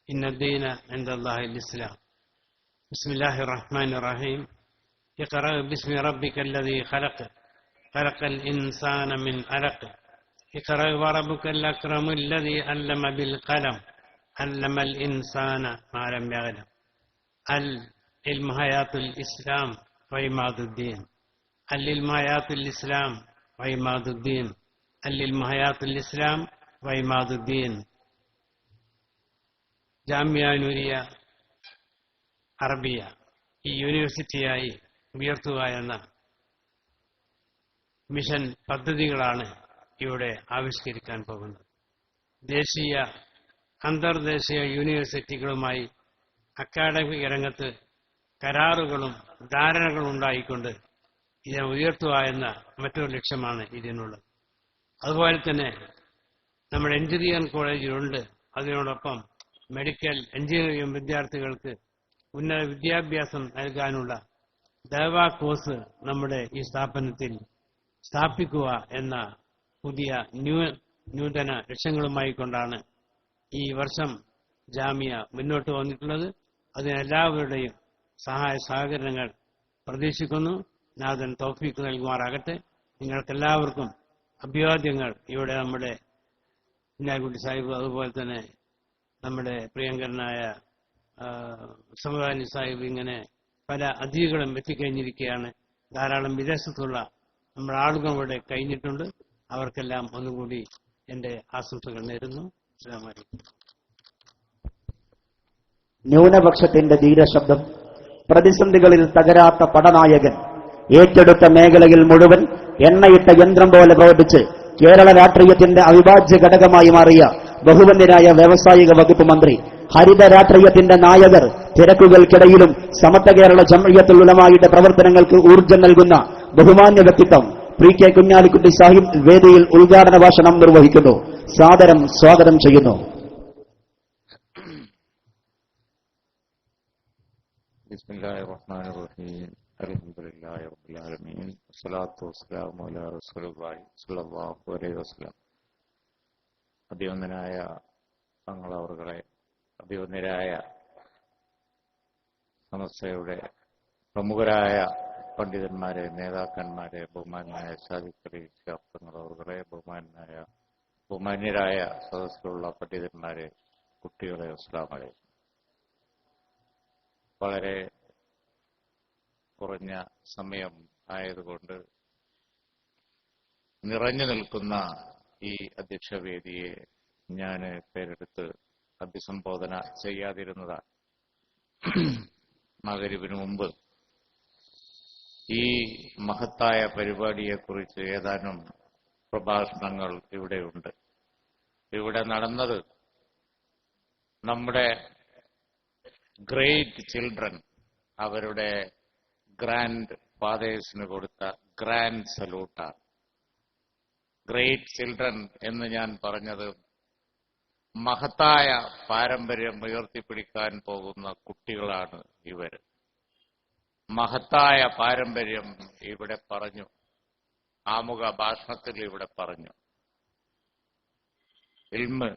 ഇന്ന ദീന ഇൻദല്ലാഹിൽ ഇസ്ലാം. ബിസ്മില്ലാഹിർ റഹ്മാനിർ റഹീം. ഇഖ്റഅ ബിസ്മി റബ്ബിക്കല്ലദീ ഖലഖ് ഖലഖൽ ഇൻസാന മിൻ അലഖ് ഇഖ്റഅ വറബ്ബുക്കൽ അക്രമുല്ലദീ അല്ലമ ബിൽ ഖലം അല്ലമൽ ഇൻസാന മാ ലം യഅലം. അൽ ഇൽമു ഹയാത്തുൽ ഇസ്ലാം വഇമാദുദ്ദീൻ. അൽ ഇൽമു ഹയാത്തുൽ ഇസ്ലാം വഇമാദുദ്ദീൻ. അൽ ഇൽമു ഹയാത്തുൽ ഇസ്ലാം വഇമാദുദ്ദീൻ. ജാമിഅ നൂരിയ അറബിയ ഈ യൂണിവേഴ്സിറ്റിയായി ഉയർത്തുക എന്ന മിഷൻ പദ്ധതികളാണ് ഇവിടെ ആവിഷ്കരിക്കാൻ പോകുന്നത്. ദേശീയ അന്തർദേശീയ യൂണിവേഴ്സിറ്റികളുമായി അക്കാഡമിക് രംഗത്ത് കരാറുകളും ധാരണകളും ഉണ്ടായിക്കൊണ്ട് ഇതിനെ ഉയർത്തുക എന്ന മറ്റൊരു ലക്ഷ്യമാണ് ഇതിനുള്ളത്. അതുപോലെ തന്നെ നമ്മുടെ എഞ്ചിനീയറിംഗ് കോളേജിലുണ്ട്. അതിനോടൊപ്പം മെഡിക്കൽ എഞ്ചിനീയറിംഗ് വിദ്യാർത്ഥികൾക്ക് ഉന്നത വിദ്യാഭ്യാസം നൽകാനുള്ള ദഅവ കോഴ്സ് നമ്മുടെ ഈ സ്ഥാപനത്തിൽ സ്ഥാപിക്കുക എന്ന പുതിയ നൂതന ലക്ഷ്യങ്ങളുമായി കൊണ്ടാണ് ഈ വർഷം ജാമിയ മുന്നോട്ട് വന്നിട്ടുള്ളത്. അതിനെല്ലാവരുടെയും സഹായ സഹകരണങ്ങൾ പ്രതീക്ഷിക്കുന്നു. നാഥൻ തൗഫീഖ് നൽകുമാറാകട്ടെ. നിങ്ങൾക്കെല്ലാവർക്കും അഭിവാദ്യങ്ങൾ. ഇവിടെ നമ്മുടെ കുഞ്ഞാലിക്കുട്ടി സാഹിബ്, അതുപോലെ തന്നെ നമ്മുടെ പ്രിയങ്കരനായ സമദാനി സാഹിബ്, ഇങ്ങനെ പല അതിഥികളും എത്തിക്കഴിഞ്ഞിരിക്കുകയാണ്. ധാരാളം വിദേശത്തുള്ള നമ്മുടെ ആളുകൾ ഇവിടെ കഴിഞ്ഞിട്ടുണ്ട്. അവർക്കെല്ലാം ഒന്നുകൂടി എന്റെ ആശംസകൾ നേരുന്നു. അസ്സലാമു അലൈക്കും. ന്യൂനപക്ഷത്തിന്റെ ധീരശബ്ദം, പ്രതിസന്ധികളിൽ തകരാത്ത പടനായകൻ, ഏറ്റെടുത്ത മേഖലയിൽ മുഴുവൻ എണ്ണയിട്ട യന്ത്രം പോലെ പ്രവർത്തിച്ച് കേരള രാഷ്ട്രീയത്തിന്റെ അവിഭാജ്യ ഘടകമായി മാറിയ ബഹുവന്യനായ വ്യവസായിക വകുപ്പ് മന്ത്രി, ഹരിത രാഷ്ട്രീയത്തിന്റെ നായകർ, തിരക്കുകൾക്കിടയിലും സമത്വ കേരള ജംഇയ്യത്തുൽ ഉലമായുടെ പ്രവർത്തനങ്ങൾക്ക് ഊർജ്ജം നൽകുന്ന ബഹുമാന്യ വ്യക്തിത്വം പി കെ കുഞ്ഞാലിക്കുട്ടി സാഹിബ് വേദിയിൽ ഉദ്ഘാടന ഭാഷണം നിർവഹിക്കുന്നു. സാദരം സ്വാഗതം ചെയ്യുന്നു. ബിസ്മില്ലാഹിർ റഹ്മാനിർ റഹീം. അൽഹംദുലില്ലാഹി റബ്ബിൽ ആലമീൻ. വസ്സലാത്തു വസ്സലാമു അലാ റസൂലില്ലാഹി സ്വല്ലല്ലാഹു അലൈഹി വസല്ലം. അഭിവന്ദനായ തങ്ങളവറുകളെ, അഭിവന്ദരായ സമസ്തയുടെ പ്രമുഖരായ പണ്ഡിതന്മാരെ, നേതാക്കന്മാരെ, ബഹുമാനായ സാദിഖ് അലി ശിഹാബ് തങ്ങളവറുകളെ, ബഹുമാന്യരായ സദസ്സിലുള്ള പണ്ഡിതന്മാരെ, കുട്ടികളെ, അസ്സലാമു അലൈക്കും. വളരെ കുറഞ്ഞ സമയം ആയതുകൊണ്ട് നിറഞ്ഞു നിൽക്കുന്ന ഈ അധ്യക്ഷവേദിയെ ഞാൻ പേരെടുത്ത് അഭിസംബോധന ചെയ്യാതിരുന്നതാണ്. മഗ്‌രിബിന് മുമ്പ് ഈ മഹത്തായ പരിപാടിയെക്കുറിച്ച് ഏതാനും പ്രഭാഷണങ്ങൾ ഇവിടെയുണ്ട്. ഇവിടെ നടന്നത് നമ്മുടെ ഗ്രേറ്റ് ചിൽഡ്രൻ അവരുടെ ഗ്രാൻഡ് ഫാദേഴ്സിന് കൊടുത്ത ഗ്രാൻഡ് സല്യൂട്ടാണ്. ഗ്രേറ്റ് ചിൽഡ്രൻ എന്ന് ഞാൻ പറഞ്ഞത് മഹത്തായ പാരമ്പര്യം ഉയർത്തിപ്പിടിക്കാൻ പോകുന്ന കുട്ടികളാണ് ഇവർ. മഹത്തായ പാരമ്പര്യം ഇവിടെ പറഞ്ഞു, ആമുഖ ഭാഷണത്തിൽ ഇവിടെ പറഞ്ഞു. ഇൽമ്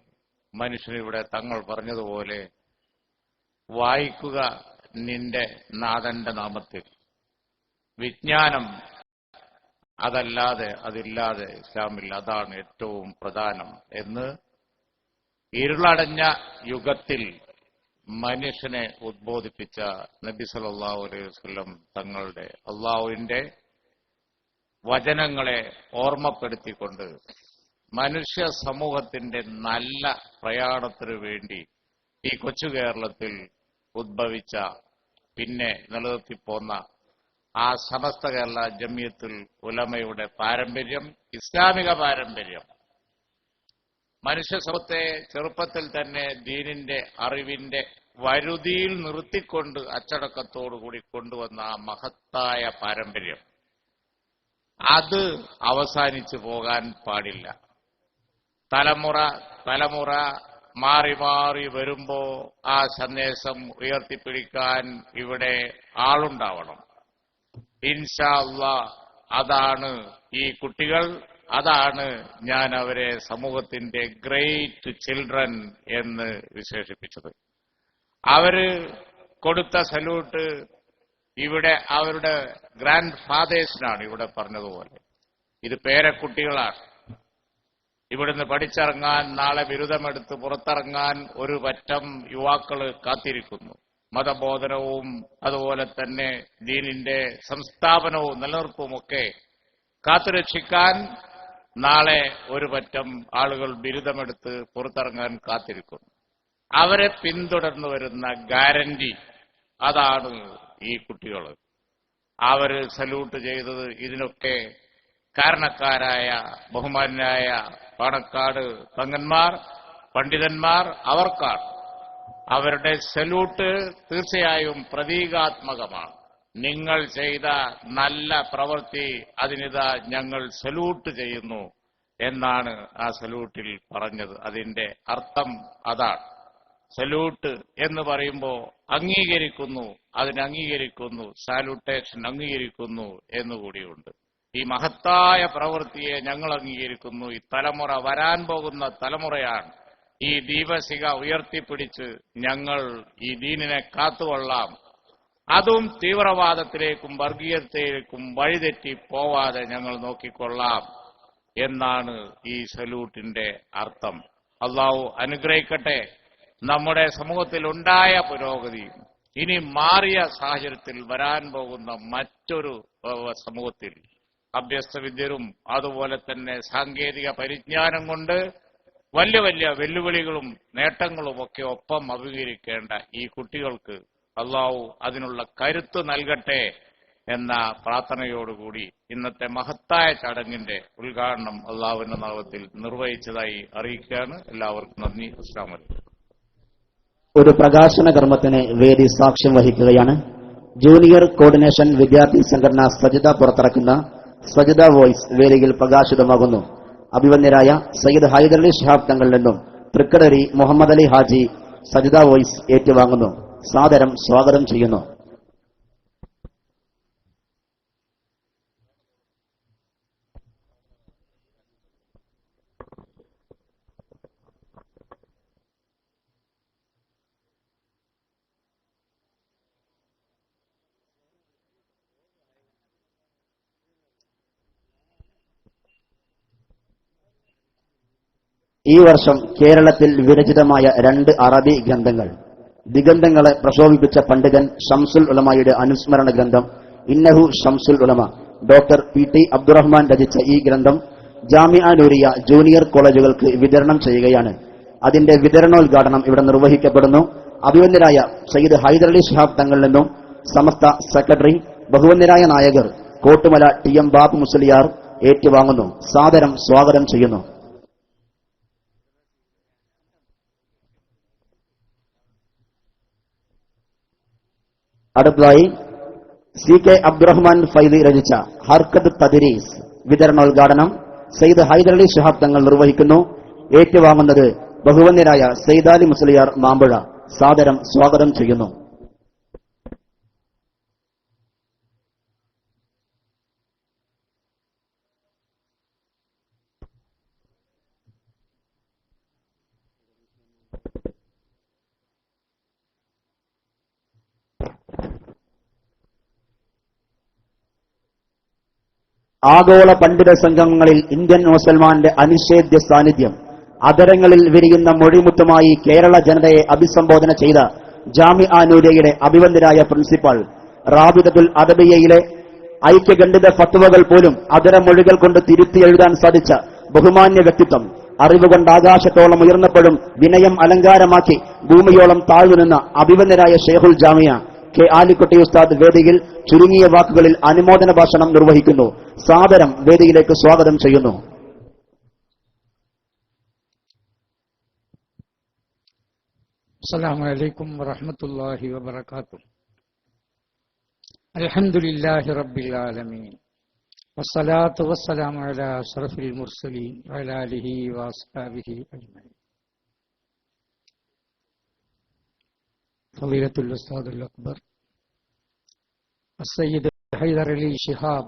മനുഷ്യനിവിടെ തങ്ങൾ പറഞ്ഞതുപോലെ വായിക്കുക നിന്റെ നാഥന്റെ നാമത്തിൽ, വിജ്ഞാനം അതില്ലാതെ ഇസ്ലാമിൽ അതാണ് ഏറ്റവും പ്രധാനം എന്ന് ഇരുളടഞ്ഞ യുഗത്തിൽ മനുഷ്യനെ ഉദ്ബോധിപ്പിച്ച നബി സല്ലല്ലാഹു അലൈഹി വസല്ലം തങ്ങളുടെ അള്ളാഹുവിന്റെ വചനങ്ങളെ ഓർമ്മപ്പെടുത്തിക്കൊണ്ട് മനുഷ്യ സമൂഹത്തിന്റെ നല്ല പ്രയാണത്തിനു വേണ്ടി ഈ കൊച്ചു കേരളത്തിൽ ഉദ്ഭവിച്ച പിന്നെ നിലനിർത്തിപ്പോന്ന ആ സമസ്ത കേരള ജമിയത്തുൽ ഉലമയുടെ പാരമ്പര്യം, ഇസ്ലാമിക പാരമ്പര്യം, മനുഷ്യ സമൂഹത്തെ ചെറുപ്പത്തിൽ തന്നെ ദീനിന്റെ അറിവിന്റെ വരുതിയിൽ നിർത്തിക്കൊണ്ട് അച്ചടക്കത്തോടുകൂടി കൊണ്ടുവന്ന ആ മഹത്തായ പാരമ്പര്യം, അത് അവസാനിച്ചു പോകാൻ പാടില്ല. തലമുറ മാറി മാറി വരുമ്പോ ആ സന്ദേശം ഉയർത്തിപ്പിടിക്കാൻ ഇവിടെ ആളുണ്ടാവണം. ഇൻഷാ അല്ലാഹ് അതാണ് ഈ കുട്ടികൾ, അതാണ് ഞാൻ അവരെ സമൂഹത്തിന്റെ ഗ്രേറ്റ് ചിൽഡ്രൻ എന്ന് വിശേഷിപ്പിച്ചത്. അവര് കൊടുത്ത സല്യൂട്ട് ഇവിടെ അവരുടെ ഗ്രാൻഡ് ഫാദേഴ്സിനാണ് ഇവിടെ പറഞ്ഞതുപോലെ. ഇത് പേരക്കുട്ടികളാണ്. ഇവിടുന്ന് പഠിച്ചിറങ്ങാൻ, നാളെ ബിരുദമെടുത്ത് പുറത്തിറങ്ങാൻ ഒരു പറ്റം യുവാക്കള് കാത്തിരിക്കുന്നു. മതബോധനവും അതുപോലെ തന്നെ ദീനിന്റെ സംസ്ഥാപനവും നിലനിർപ്പുമൊക്കെ കാത്തുരക്ഷിക്കാൻ നാളെ ഒരു പറ്റം ആളുകൾ ബിരുദമെടുത്ത് പുറത്തിറങ്ങാൻ കാത്തിരിക്കുന്നു. അവരെ പിന്തുടർന്നു വരുന്ന ഗ്യാരണ്ടി അതാണ് ഈ കുട്ടികൾ. അവര് സല്യൂട്ട് ചെയ്തത് ഇതിനൊക്കെ കാരണക്കാരായ ബഹുമാന്യരായ പാണക്കാട് തങ്ങന്മാർ, പണ്ഡിതന്മാർ അവർക്കാണ്. അവരുടെ സല്യൂട്ട് തീർച്ചയായും പ്രതീകാത്മകമാണ്. നിങ്ങൾ ചെയ്ത നല്ല പ്രവൃത്തി, അതിനിതാ ഞങ്ങൾ സല്യൂട്ട് ചെയ്യുന്നു എന്നാണ് ആ സല്യൂട്ടിൽ പറഞ്ഞത്. അതിന്റെ അർത്ഥം അതാണ്. സല്യൂട്ട് എന്ന് പറയുമ്പോൾ അംഗീകരിക്കുന്നു, അതിനംഗീകരിക്കുന്നു, സാല്യൂട്ടേഷൻ അംഗീകരിക്കുന്നു എന്നുകൂടിയുണ്ട്. ഈ മഹത്തായ പ്രവൃത്തിയെ ഞങ്ങൾ അംഗീകരിക്കുന്നു. ഈ തലമുറ, വരാൻ പോകുന്ന തലമുറയാണ്. ഈ ദീപശിഖ ഉയർത്തിപ്പിടിച്ച് ഞങ്ങൾ ഈ ദീനിനെ കാത്തുകൊള്ളാം. അതും തീവ്രവാദത്തിലേക്കും വർഗീയതയിലേക്കും വഴിതെറ്റി പോവാതെ ഞങ്ങൾ നോക്കിക്കൊള്ളാം എന്നാണ് ഈ സല്യൂട്ടിന്റെ അർത്ഥം. അള്ളാഹു അനുഗ്രഹിക്കട്ടെ. നമ്മുടെ സമൂഹത്തിൽ ഉണ്ടായ പുരോഗതി ഇനി മാറിയ സാഹചര്യത്തിൽ വരാൻ പോകുന്ന മറ്റൊരു സമൂഹത്തിൽ അഭ്യസ്തവിദ്യരും അതുപോലെ തന്നെ സാങ്കേതിക പരിജ്ഞാനം കൊണ്ട് വലിയ വലിയ വെല്ലുവിളികളും നേട്ടങ്ങളും ഒക്കെ ഒപ്പം അഭിമുഖീകരിക്കേണ്ട ഈ കുട്ടികൾക്ക് അള്ളാഹു അതിനുള്ള കരുത്ത് നൽകട്ടെ എന്ന പ്രാർത്ഥനയോടുകൂടി ഇന്നത്തെ മഹത്തായ ചടങ്ങിന്റെ ഉദ്ഘാടനം അള്ളാഹുവിന്റെ നാമത്തിൽ നിർവഹിച്ചതായി അറിയിക്കുകയാണ്. എല്ലാവർക്കും നന്ദി. അസ്സലാമു അലൈക്കും. ഒരു പ്രകാശന കർമ്മത്തിന് വേദി സാക്ഷ്യം വഹിക്കുകയാണ്. ജൂനിയർ കോർഡിനേഷൻ വിദ്യാർത്ഥി സംഘടന സജിത പുറത്തിറക്കുന്ന സജിത വോയിസ് വേദിയിൽ പ്രകാശിതമാകുന്നു. അഭിവന്യരായ സയ്യിദ് ഹൈദരലി ശിഹാബ് തങ്ങളിൽ നിന്നും തൃക്കടരി മുഹമ്മദ് അലി ഹാജി സജിത വോയിസ് ഏറ്റുവാങ്ങുന്നു. സാദരം സ്വാഗതം ചെയ്യുന്നു. ഈ വർഷം കേരളത്തിൽ വിരചിതമായ 2 അറബി ഗ്രന്ഥങ്ങൾ, ദിഗന്ധങ്ങളെ പ്രശോഭിപ്പിച്ച പണ്ഡിതൻ ഷംസുൽ ഉലമയുടെ അനുസ്മരണ ഗ്രന്ഥം ഇന്നഹു ഷംസുൽ ഉലമ, ഡോക്ടർ PT അബ്ദുറഹ്മാൻ രചിച്ച ഈ ഗ്രന്ഥം ജാമിഅ നൂരിയ ജൂനിയർ കോളേജുകൾക്ക് വിതരണം ചെയ്യുകയാണ്. അതിന്റെ വിതരണോദ്ഘാടനം ഇവിടെ നിർവഹിക്കപ്പെടുന്നു. അഭിവന്യരായ സയ്യിദ് ഹൈദരലി ശിഹാബ് തങ്ങളിൽ നിന്നും സമസ്ത സെക്രട്ടറി, ബഹുവന്യരായ നായകർ കോട്ടുമല TM ബാബു മുസ്ലിയാർ ഏറ്റുവാങ്ങുന്നു. സാദരം സ്വാഗതം ചെയ്യുന്നു. അടുത്തതായി CK അബ്ദുറഹ്മാൻ ഫൈദി രചിച്ച ഹർക്കത്ത് തദ്രീസ് വിതരണോദ്ഘാടനം സയ്യിദ് ഹൈദരലി ശിഹാബ് തങ്ങൾ നിർവഹിക്കുന്നു. ഏറ്റുവാങ്ങുന്നത് ബഹുവന്യരായ സയ്യിദാലി മുസ്ലിയാർ മാമ്പുഴ. സാദരം സ്വാഗതം ചെയ്യുന്നു. ആഗോള പണ്ഡിത സംഗമങ്ങളിൽ ഇന്ത്യൻ മുസൽമാന്റെ അനിഷേധ്യ സാന്നിധ്യം. അതരങ്ങളിൽ വിരിയുന്ന മൊഴിമുത്തുമായി കേരള ജനതയെ അഭിസംബോധന ചെയ്ത ജാമിഅ നൂരിയയുടെ അഭിവന്ദരായ പ്രിൻസിപ്പാൾ, റാബിതത്തുൽ അദബിയയിലെ ഐക്യഖണ്ഡിത ഫത്വകൾ പോലും അതരമൊഴികൾ കൊണ്ട് തിരുത്തി എഴുതാൻ സാധിച്ച ബഹുമാന്യ വ്യക്തിത്വം, അറിവുകൊണ്ട് ആകാശത്തോളം ഉയർന്നപ്പോഴും വിനയം അലങ്കാരമാക്കി ഭൂമിയോളം താഴ്ന്നുനിന്ന അഭിവന്ദരായ ഷെയ്ഖുൽ ജാമിയ കെ ആലിക്കുട്ടി ഉസ്താദ് വേദിയിൽ ചുരുങ്ങിയ വാക്കുകളിൽ അനുമോദന ഭാഷണം നിർവഹിക്കുന്നു. സാദരം വേദിയിലേക്ക് സ്വാഗതം ചെയ്യുന്നു. السلام عليكم ورحمة الله وبركاته. الحمد لله رب العالمين والصلاة والسلام على أشرف المرسلين وعلى آله وأصحابه أجمعين. فضيلة الأستاذ الأكبر السيد حيدر علي شهاب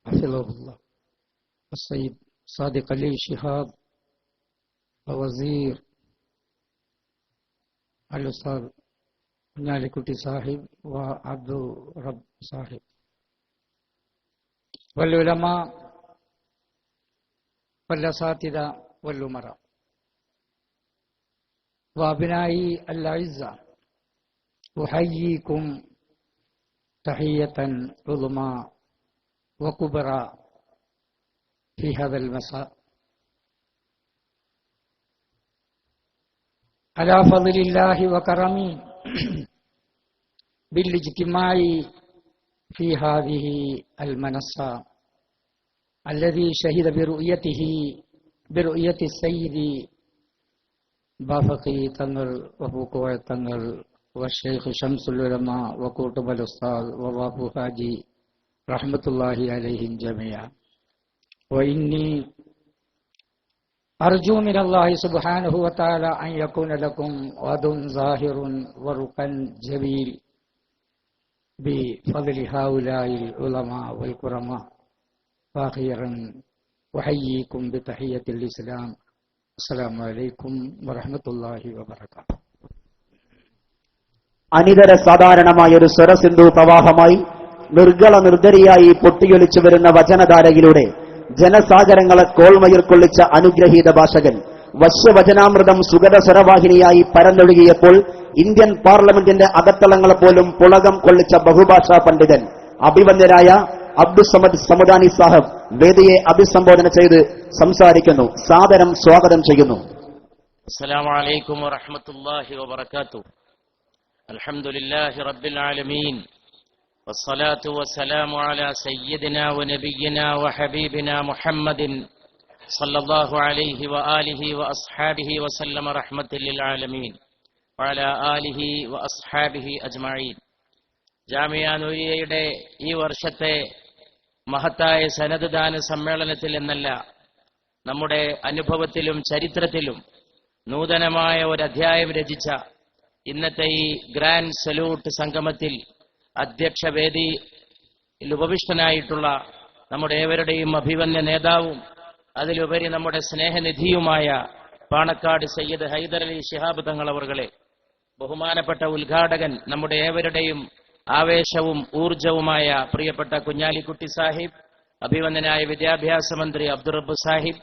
حفظه الله، السيد صادق علي شهاب ووزير الأستاذ കുഞ്ഞാലിക്കുട്ടി സാഹിബ് وعبد رب صاحب والعلماء والأساتذة والأمراء وأبنائي الأعزاء، أحييكم تحية عظمى وكبرى في هذا المساء على فضل الله وكرمه بالاجتماع في هذه المنصة الذي شهد برؤية السيد بافقي تنگل وفوقوع تنگل والشيخ شمس العلماء وكتب الأستاذ ووافو حاجي رحمة الله عليهم جميعا. وإني أرجو من الله سبحانه وتعالى أن يكون لكم غد ظاهر ورقا جميل بفضل هؤلاء العلماء والكرماء. وأخيرا أحييكم بتحية الإسلام. السلام عليكم ورحمة الله وبركاته. അനിതര സാധാരണമായൊരു സ്വരസിന്ധു പ്രവാഹമായി നിർഗള നിർദ്ധരിയായി പൊട്ടിയൊലിച്ചു വരുന്ന വചനധാരയിലൂടെ ജനസാഗരങ്ങളെ കോൾമയിൽ കൊള്ളിച്ച അനുഗ്രഹീത ഭാഷകൻ, വശ്യവചനാമൃതം സുഗത സ്വരവാഹിനിയായി പരന്നൊഴുകിയപ്പോൾ ഇന്ത്യൻ പാർലമെന്റിന്റെ അകത്തളങ്ങളെ പോലും പുളകം കൊള്ളിച്ച ബഹുഭാഷാ പണ്ഡിതൻ അഭിവന്ദരായ അബ്ദുസമദ് സമദാനി സാഹിബ് വേദിയെ അഭിസംബോധന ചെയ്ത് സംസാരിക്കുന്നു. സാദരം സ്വാഗതം ചെയ്യുന്നു. അസ്സലാമു അലൈക്കും വറഹ്മത്തുള്ളാഹി വബറകാതുഹു. അൽഹംദുലില്ലാഹി റബ്ബിൽ ആലമീൻ വസ്സലാത്തു വസ്സലാമു അലാ സയ്യിദിനാ വനബിയ്യിനാ വഹബീബിനാ മുഹമ്മദിൻ സല്ലല്ലാഹു അലൈഹി വആലിഹി വഅസ്ഹാബിഹി വസല്ലമ റഹ്മത്തുൽ ലിൽ ആലമീൻ വഅലാ ആലിഹി വഅസ്ഹാബിഹി അജ്മഈൻ. ജാമിഅ നൂരിയയുടെ ഈ വർഷത്തെ മഹത്തായ സനദ് ദാന സമ്മേളനത്തിൽ എന്നല്ല, നമ്മുടെ അനുഭവത്തിലും ചരിത്രത്തിലും നൂതനമായ ഒരു അധ്യായം രചിച്ച ഇന്നത്തെ ഈ ഗ്രാൻഡ് സല്യൂട്ട് സംഗമത്തിൽ അധ്യക്ഷവേദിയിൽ ഉപവിഷ്ടനായിട്ടുള്ള നമ്മുടെ ഏവരുടെയും അഭിവന്യ നേതാവും അതിലുപരി നമ്മുടെ സ്നേഹനിധിയുമായ പാണക്കാട് സയ്യിദ് ഹൈദർ അലി ശിഹാബ് തങ്ങൾ അവർകളെ, ബഹുമാനപ്പെട്ട ഉദ്ഘാടകൻ, നമ്മുടെ ഏവരുടെയും ആവേശവും ഊർജവുമായ പ്രിയപ്പെട്ട കുഞ്ഞാലിക്കുട്ടി സാഹിബ്, അഭിവന്ദനായ വിദ്യാഭ്യാസ മന്ത്രി അബ്ദുൾ റബ്ബ് സാഹിബ്,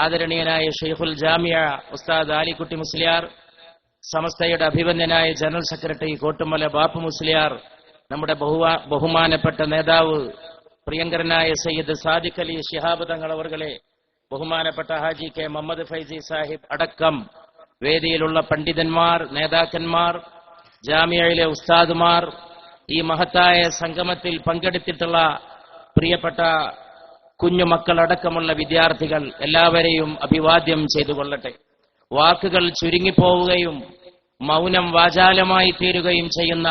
ആദരണീയനായ ഷെയ്ഖുൽ ജാമിയ ഉസ്താദ് ആലിക്കുട്ടി മുസ്ലിയാർ, സമസ്തയുടെ അഭിവന്ദനായ ജനറൽ സെക്രട്ടറി കോട്ടുമല ബാപ്പു മുസ്ലിയാർ, നമ്മുടെ ബഹുമാനപ്പെട്ട നേതാവ് പ്രിയങ്കരനായ സയ്യിദ് സാദിഖ് അലി ശിഹാബ് തങ്ങൾ അവർകളെ, ബഹുമാനപ്പെട്ട ഹാജി കെ മുഹമ്മദ് ഫൈസി സാഹിബ് അടക്കം വേദിയിലുള്ള പണ്ഡിതന്മാർ, നേതാക്കന്മാർ, ജാമിയയിലെ ഉസ്താദുമാർ, ഈ മഹത്തായ സംഗമത്തിൽ പങ്കെടുത്തിട്ടുള്ള പ്രിയപ്പെട്ട കുഞ്ഞുമക്കളടക്കമുള്ള വിദ്യാർത്ഥികൾ എല്ലാവരെയും അഭിവാദ്യം ചെയ്തുകൊള്ളട്ടെ. വാക്കുകൾ ചുരുങ്ങിപ്പോവുകയും മൗനം വാചാലമായി തീരുകയും ചെയ്യുന്ന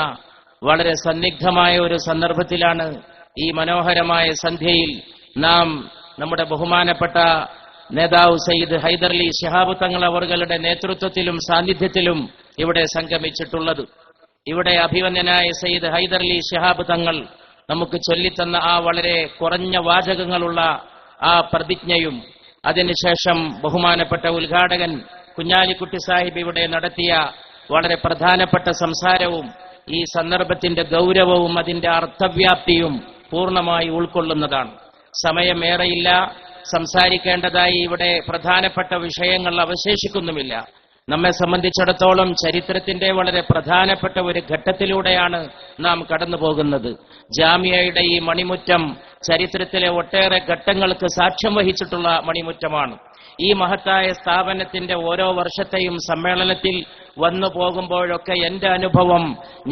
വളരെ സന്നിഗ്ധമായ ഒരു സന്ദർഭത്തിലാണ് ഈ മനോഹരമായ സന്ധ്യയിൽ നാം നമ്മുടെ ബഹുമാനപ്പെട്ട നേതാവ് സയ്യിദ് ഹൈദർലി ശിഹാബ് തങ്ങൾ അവരുടെ നേതൃത്വത്തിലും സാന്നിധ്യത്തിലും ഇവിടെ സംഗമിച്ചിട്ടുള്ളത്. ഇവിടെ അഭിവന്യനായ സയ്യിദ് ഹൈദർലി ശിഹാബ് തങ്ങൾ നമുക്ക് ചൊല്ലിത്തന്ന ആ വളരെ കുറഞ്ഞ വാചകങ്ങളുള്ള ആ പ്രതിജ്ഞയും അതിനുശേഷം ബഹുമാനപ്പെട്ട ഉദ്ഘാടകൻ കുഞ്ഞാലിക്കുട്ടി സാഹിബ് ഇവിടെ നടത്തിയ വളരെ പ്രധാനപ്പെട്ട സംസാരവും ഈ സന്ദർഭത്തിന്റെ ഗൗരവവും അതിന്റെ അർത്ഥവ്യാപ്തിയും പൂർണ്ണമായി ഉൾക്കൊള്ളുന്നതാണ്. സമയമേറെയില്ല, സംസാരിക്കേണ്ടതായി ഇവിടെ പ്രധാനപ്പെട്ട വിഷയങ്ങൾ അവശേഷിക്കുന്നുമില്ല. നമ്മെ സംബന്ധിച്ചിടത്തോളം ചരിത്രത്തിന്റെ വളരെ പ്രധാനപ്പെട്ട ഒരു ഘട്ടത്തിലൂടെയാണ് നാം കടന്നു പോകുന്നത്. ജാമിയയുടെ ഈ മണിമുറ്റം ചരിത്രത്തിലെ ഒട്ടേറെ ഘട്ടങ്ങൾക്ക് സാക്ഷ്യം വഹിച്ചിട്ടുള്ള മണിമുറ്റമാണ്. ഈ മഹത്തായ സ്ഥാപനത്തിന്റെ ഓരോ വർഷത്തെയും സമ്മേളനത്തിൽ വന്നു പോകുമ്പോഴൊക്കെ എന്റെ അനുഭവം,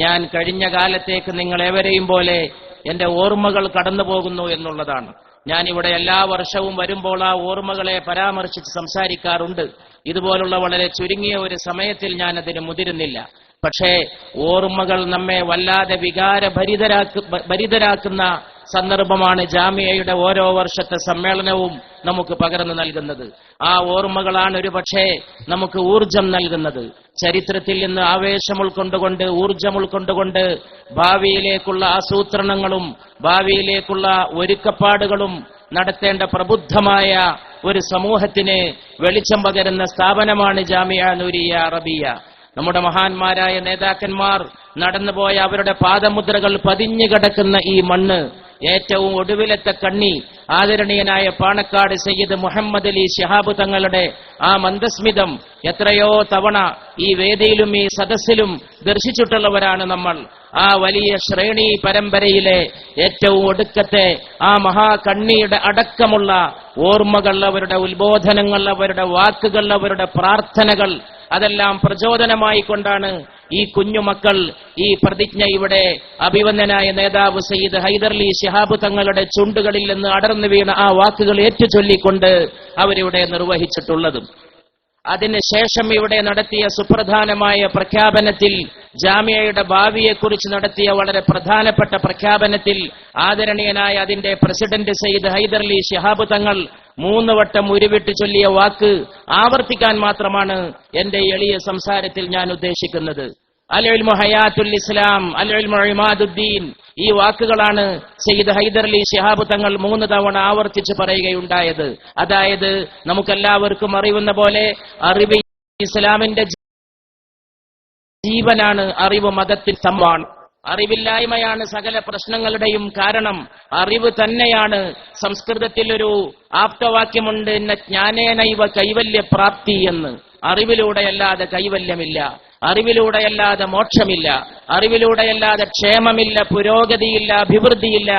ഞാൻ കഴിഞ്ഞ കാലത്തേക്ക് നിങ്ങളേവരെയും പോലെ എന്റെ ഓർമ്മകൾ കടന്നു പോകുന്നു എന്നുള്ളതാണ്. ഞാനിവിടെ എല്ലാ വർഷവും വരുമ്പോൾ ആ ഓർമ്മകളെ പരാമർശിച്ച് സംസാരിക്കാറുണ്ട്. ഇതുപോലുള്ള വളരെ ചുരുങ്ങിയ ഒരു സമയത്തിൽ ഞാൻ അതിന് മുതിരുന്നില്ല. പക്ഷേ ഓർമ്മകൾ നമ്മെ വല്ലാതെ ഭരിതരാക്കുന്ന സന്ദർഭമാണ് ജാമിയയുടെ ഓരോ വർഷത്തെ സമ്മേളനവും നമുക്ക് പകർന്നു നൽകുന്നത്. ആ ഓർമ്മകളാണ് ഒരു പക്ഷേ നമുക്ക് ഊർജം നൽകുന്നത്. ചരിത്രത്തിൽ നിന്ന് ആവേശം ഉൾക്കൊണ്ടുകൊണ്ട്, ഊർജം ഉൾക്കൊണ്ടുകൊണ്ട് ഭാവിയിലേക്കുള്ള ആസൂത്രണങ്ങളും ഭാവിയിലേക്കുള്ള ഒരുക്കപ്പാടുകളും നടത്തേണ്ട പ്രബുദ്ധമായ ഒരു സമൂഹത്തിന് വെളിച്ചം പകരുന്ന സ്ഥാപനമാണ് ജാമിയ നൂരിയ അറബിയ. നമ്മുടെ മഹാന്മാരായ നേതാക്കന്മാർ നടന്നുപോയ അവരുടെ പാദമുദ്രകൾ പതിഞ്ഞു കിടക്കുന്ന ഈ മണ്ണ്, ഏറ്റവും ഒടുവിലത്തെ കണ്ണി ആദരണീയനായ പാണക്കാട് സയ്യിദ് മുഹമ്മദ് അലി ശിഹാബ് തങ്ങളുടെ ആ മന്ദസ്മിതം എത്രയോ തവണ ഈ വേദിയിലും ഈ സദസ്സിലും ദർശിച്ചിട്ടുള്ളവരാണ് നമ്മൾ. ആ വലിയ ശ്രേണി പരമ്പരയിലെ ഏറ്റവും ഒടുക്കത്തെ ആ മഹാകണ്ണിയുടെ അടക്കമുള്ള ഓർമ്മകൾ, അവരുടെ ഉത്ബോധനങ്ങൾ, അവരുടെ വാക്കുകൾ, അവരുടെ പ്രാർത്ഥനകൾ, അതെല്ലാം പ്രചോദനമായി കൊണ്ടാണ് ഈ കുഞ്ഞുമക്കൾ ഈ പ്രതിജ്ഞ ഇവിടെ അഭിവന്ദനായ നേതാവ് സയ്യിദ് ഹൈദർലി ശിഹാബ് തങ്ങളുടെ ചുണ്ടുകളിൽ നിന്ന് അടർന്നു വീണ ആ വാക്കുകൾ ഏറ്റുചൊല്ലിക്കൊണ്ട് അവരിവിടെ നിർവഹിച്ചിട്ടുള്ളതും. അതിനുശേഷം ഇവിടെ നടത്തിയ സുപ്രധാനമായ പ്രഖ്യാപനത്തിൽ, ജാമിയയുടെ ഭാവിയെക്കുറിച്ച് നടത്തിയ വളരെ പ്രധാനപ്പെട്ട പ്രഖ്യാപനത്തിൽ ആദരണീയനായ അതിന്റെ പ്രസിഡന്റ് സയ്യിദ് ഹൈദർലി ശിഹാബ് തങ്ങൾ 3 വട്ടം ഉരുവിട്ട് ചൊല്ലിയ വാക്ക് ആവർത്തിക്കാൻ മാത്രമാണ് എന്റെ എളിയ സംസാരത്തിൽ ഞാൻ ഉദ്ദേശിക്കുന്നത്. അൽ ഇൽമു ഹയാത്തുൽ ഇസ്ലാം, അൽ ഇൽമു ഇമാദുദ്ദീൻ. ഈ വാക്കുകളാണ് സയ്യിദ് ഹൈദർലി ശിഹാബ് തങ്ങൾ 3 തവണ ആവർത്തിച്ച് പറയുകയുണ്ടായത്. അതായത് നമുക്കെല്ലാവർക്കും അറിയുന്ന പോലെ അറിവ് ഇസ്ലാമിന്റെ ജീവനാണ്, അറിവ് മതത്തിൽ സ്തംഭമാണ്. അറിവില്ലായ്മയാണ് സകല പ്രശ്നങ്ങളുടെയും കാരണം. അറിവ് തന്നെയാണ്. സംസ്കൃതത്തിൽ ഒരു ആപ്തവാക്യമുണ്ട്, ജ്ഞാനേനൈവ കൈവല്യ പ്രാപ്തി എന്ന്. അറിവിലൂടെയല്ലാതെ കൈവല്യമില്ല, അറിവിലൂടെയല്ലാതെ മോക്ഷമില്ല, അറിവിലൂടെയല്ലാതെ ക്ഷേമമില്ല, പുരോഗതിയില്ല, അഭിവൃദ്ധിയില്ല,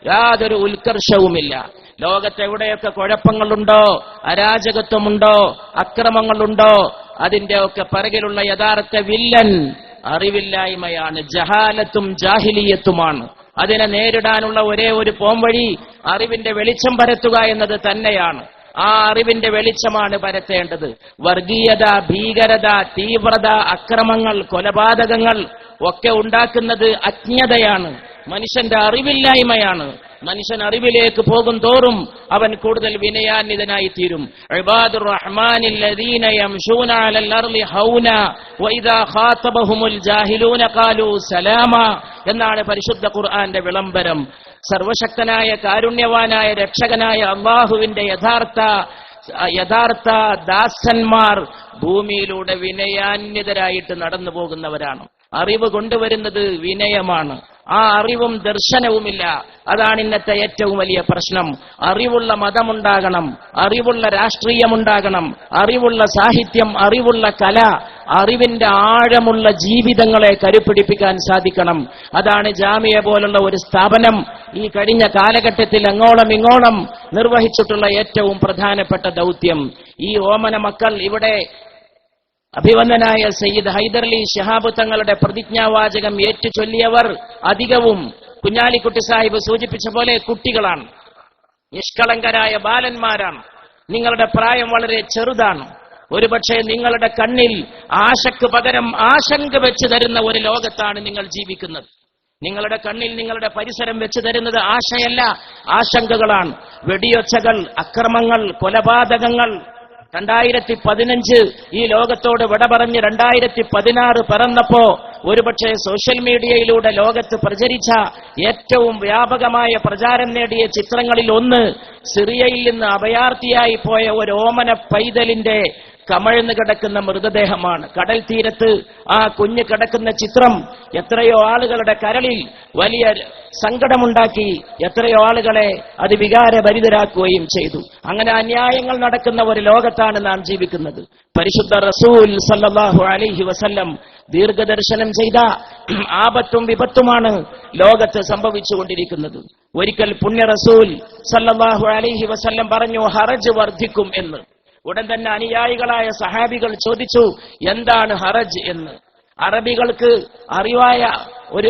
യാതൊരു ഉത്കർഷവുമില്ല. ലോകത്തെവിടെയൊക്കെ കുഴപ്പങ്ങളുണ്ടോ, അരാജകത്വമുണ്ടോ, അക്രമങ്ങളുണ്ടോ, അതിന്റെയൊക്കെ പിറകിലുള്ള യഥാർത്ഥ വില്ലൻ അറിവില്ലായ്മയാണ്, ജഹാലത്തും ജാഹിലിയത്തുമാണ്. അതിനെ നേരിടാനുള്ള ഒരേ ഒരു പോംവഴി അറിവിന്റെ വെളിച്ചം പരത്തുക എന്നത് തന്നെയാണ്. ആ അറിവിന്റെ വെളിച്ചമാണ് പരത്തേണ്ടത്. വർഗീയത, ഭീകരത, തീവ്രത, അക്രമങ്ങൾ, കൊലപാതകങ്ങൾ ഒക്കെ ഉണ്ടാക്കുന്നത് അജ്ഞതയാണ്, മനുഷ്യന്റെ അറിവില്ലായ്മയാണ്. മനുഷ്യൻ അറിവിലേക്ക് പോകും തോറും അവൻ കൂടുതൽ വിനയാന്വിതനായി തീരും. ഇബാദുർ റഹ്മാനിൽ ലദീന യംശൂന അലൽ അർളി ഹൗന വഇദാ ഖാതബഹുമുൽ ജാഹിലൂന ഖാലൂ സലാമ എന്നാണ് പരിശുദ്ധ ഖുർആന്റെ വിളംബരം. സർവശക്തനായ കാരുണ്യവാനായ രക്ഷകനായ അല്ലാഹുവിന്റെ യഥാർത്ഥ ദാസന്മാർ ഭൂമിയിലൂടെ വിനയാന്വിതരായിട്ട് നടന്നു പോകുന്നവരാണ്. അറിവ് കൊണ്ടുവരുന്നത് വിനയമാണ്. ആ അറിവും ദർശനവുമില്ല. അതാണ് ഇന്നത്തെ ഏറ്റവും വലിയ പ്രശ്നം. അറിവുള്ള മതമുണ്ടാകണം, അറിവുള്ള രാഷ്ട്രീയമുണ്ടാകണം, അറിവുള്ള സാഹിത്യം, അറിവുള്ള കല, അറിവിന്റെ ആഴമുള്ള ജീവിതങ്ങളെ കരുപിടിപ്പിക്കാൻ സാധിക്കണം. അതാണ് ജാമിയ പോലുള്ള ഒരു സ്ഥാപനം ഈ കഴിഞ്ഞ കാലഘട്ടത്തിൽ അങ്ങോളം ഇങ്ങോളം നിർവഹിച്ചിട്ടുള്ള ഏറ്റവും പ്രധാനപ്പെട്ട ദൗത്യം. ഈ ഓമന മക്കൾ ഇവിടെ അഭിവന്ദനായ സയ്യിദ് ഹൈദർലി ശിഹാബ് തങ്ങളുടെ പ്രതിജ്ഞാവാചകം ഏറ്റുചൊല്ലിയവർ അധികവും കുഞ്ഞാലിക്കുട്ടി സാഹിബ് സൂചിപ്പിച്ച പോലെ കുട്ടികളാണ്, നിഷ്കളങ്കരായ ബാലന്മാരാണ്. നിങ്ങളുടെ പ്രായം വളരെ ചെറുതാണ്. ഒരുപക്ഷെ നിങ്ങളുടെ കണ്ണിൽ ആശയ്ക്ക് പകരം ആശങ്ക വെച്ച് തരുന്ന ഒരു ലോകത്താണ് നിങ്ങൾ ജീവിക്കുന്നത്. നിങ്ങളുടെ കണ്ണിൽ നിങ്ങളുടെ പരിസരം വെച്ചു തരുന്നത് ആശയല്ല, ആശങ്കകളാണ്. വെടിയൊച്ചകൾ, അക്രമങ്ങൾ, കൊലപാതകങ്ങൾ. 2015 ഈ ലോകത്തോട് വിട പറഞ്ഞ് 2016 പിറന്നപ്പോ ഒരുപക്ഷെ സോഷ്യൽ മീഡിയയിലൂടെ ലോകത്ത് പ്രചരിച്ച ഏറ്റവും വ്യാപകമായ പ്രചാരം നേടിയ ചിത്രങ്ങളിൽ ഒന്ന് സിറിയയിൽ നിന്ന് അഭയാർത്ഥിയായി പോയ ഒരു ഓമന പൈതലിന്റെ കമഴ്ന്നു കിടക്കുന്ന മൃതദേഹമാണ്. കടൽ തീരത്ത് ആ കുഞ്ഞ് കിടക്കുന്ന ചിത്രം എത്രയോ ആളുകളുടെ കരളിൽ വലിയ സങ്കടമുണ്ടാക്കി, എത്രയോ ആളുകളെ അത് വികാരഭരിതരാക്കുകയും ചെയ്തു. അങ്ങനെ അന്യായങ്ങൾ നടക്കുന്ന ഒരു ലോകത്താണ് നാം ജീവിക്കുന്നത്. പരിശുദ്ധ റസൂൽ സല്ലല്ലാഹു അലൈഹി വസല്ലം ദീർഘദർശനം ചെയ്ത ആപത്തും വിപത്തുമാണ് ലോകത്ത് സംഭവിച്ചുകൊണ്ടിരിക്കുന്നത്. ഒരിക്കൽ പുണ്യ റസൂൽ സല്ലല്ലാഹു അലൈഹി വസല്ലം പറഞ്ഞു, ഹറജ് വർദ്ധിക്കും എന്ന്. ഉടൻ തന്നെ അനുയായികളായ സഹാബികൾ ചോദിച്ചു, എന്താണ് ഹറജ് എന്ന്. അറബികൾക്ക് അറിവായ ഒരു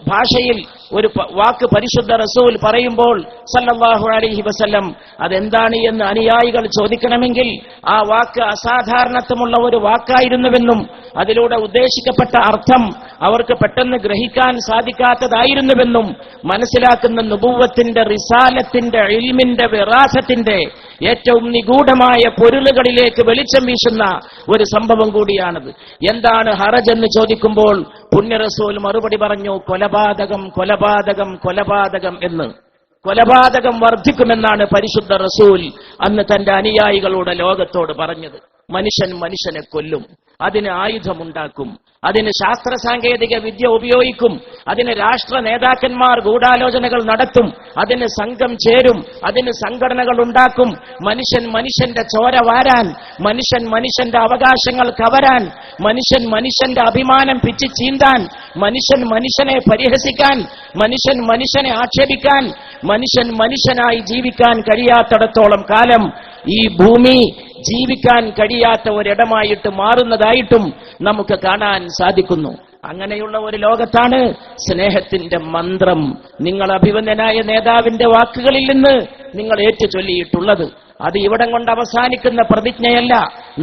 ഭാഷയിൽ ഒരു വാക്ക് പരിശുദ്ധ റസൂൽ പറയുമ്പോൾ സല്ലല്ലാഹു അലൈഹി വസല്ലം അതെന്താണ് എന്ന് അനുയായികൾ ചോദിക്കണമെങ്കിൽ ആ വാക്ക് അസാധാരണത്വമുള്ള ഒരു വാക്കായിരുന്നുവെന്നും അതിലൂടെ ഉദ്ദേശിക്കപ്പെട്ട അർത്ഥം അവർക്ക് പെട്ടെന്ന് ഗ്രഹിക്കാൻ സാധിക്കാത്തതായിരുന്നുവെന്നും മനസ്സിലാക്കുന്ന നുബുവ്വത്തിന്റെ, റിസാലത്തിന്റെ, ഇൽമിന്റെ, വിറാസത്തിന്റെ ഏറ്റവും നിഗൂഢമായ പൊരുളുകളിലേക്ക് വെളിച്ചം വീശുന്ന ഒരു സംഭവം കൂടിയാണത്. എന്താണ് ഹറജ് എന്ന് ചോദിക്കുമ്പോൾ പുണ്യ റസൂൽ മറുപടി പറഞ്ഞു, കൊലപാതകം, കൊലപാതകം, കൊലപാതകം എന്ന്. കൊലപാതകം വർദ്ധിക്കുമെന്നാണ് പരിശുദ്ധ റസൂൽ അന്ന് തന്റെ അനുയായികളോട് ലോകത്തോട് പറഞ്ഞത്. മനുഷ്യൻ മനുഷ്യനെ കൊല്ലും, അതിന് ആയുധമുണ്ടാക്കും, അതിന് ശാസ്ത്ര സാങ്കേതിക വിദ്യ ഉപയോഗിക്കും, അതിന് രാഷ്ട്ര നേതാക്കന്മാർ ഗൂഢാലോചനകൾ നടത്തും, അതിന് സംഘം ചേരും, അതിന് സംഘടനകൾ ഉണ്ടാക്കും. മനുഷ്യൻ മനുഷ്യന്റെ ചോര വാരാൻ, മനുഷ്യൻ മനുഷ്യന്റെ അവകാശങ്ങൾ കവരാൻ, മനുഷ്യൻ മനുഷ്യന്റെ അഭിമാനം പിച്ചു ചീന്താൻ, മനുഷ്യൻ മനുഷ്യനെ പരിഹസിക്കാൻ, മനുഷ്യൻ മനുഷ്യനെ ആക്ഷേപിക്കാൻ, മനുഷ്യൻ മനുഷ്യനായി ജീവിക്കാൻ കഴിയാത്തിടത്തോളം കാലം ഈ ഭൂമി ജീവിക്കാൻ കഴിയാത്ത ഒരിടമായിട്ട് മാറുന്നതായിട്ടും നമുക്ക് കാണാൻ സാധിക്കുന്നു. അങ്ങനെയുള്ള ഒരു ലോകത്താണ് സ്നേഹത്തിന്റെ മന്ത്രം നിങ്ങൾ അഭിവന്ദനായ നേതാവിന്റെ വാക്കുകളിൽ നിന്ന് നിങ്ങൾ ഏറ്റുചൊല്ലിയിട്ടുള്ളത്. അത് ഇവിടം കൊണ്ട് അവസാനിക്കുന്ന പ്രതിജ്ഞയല്ല,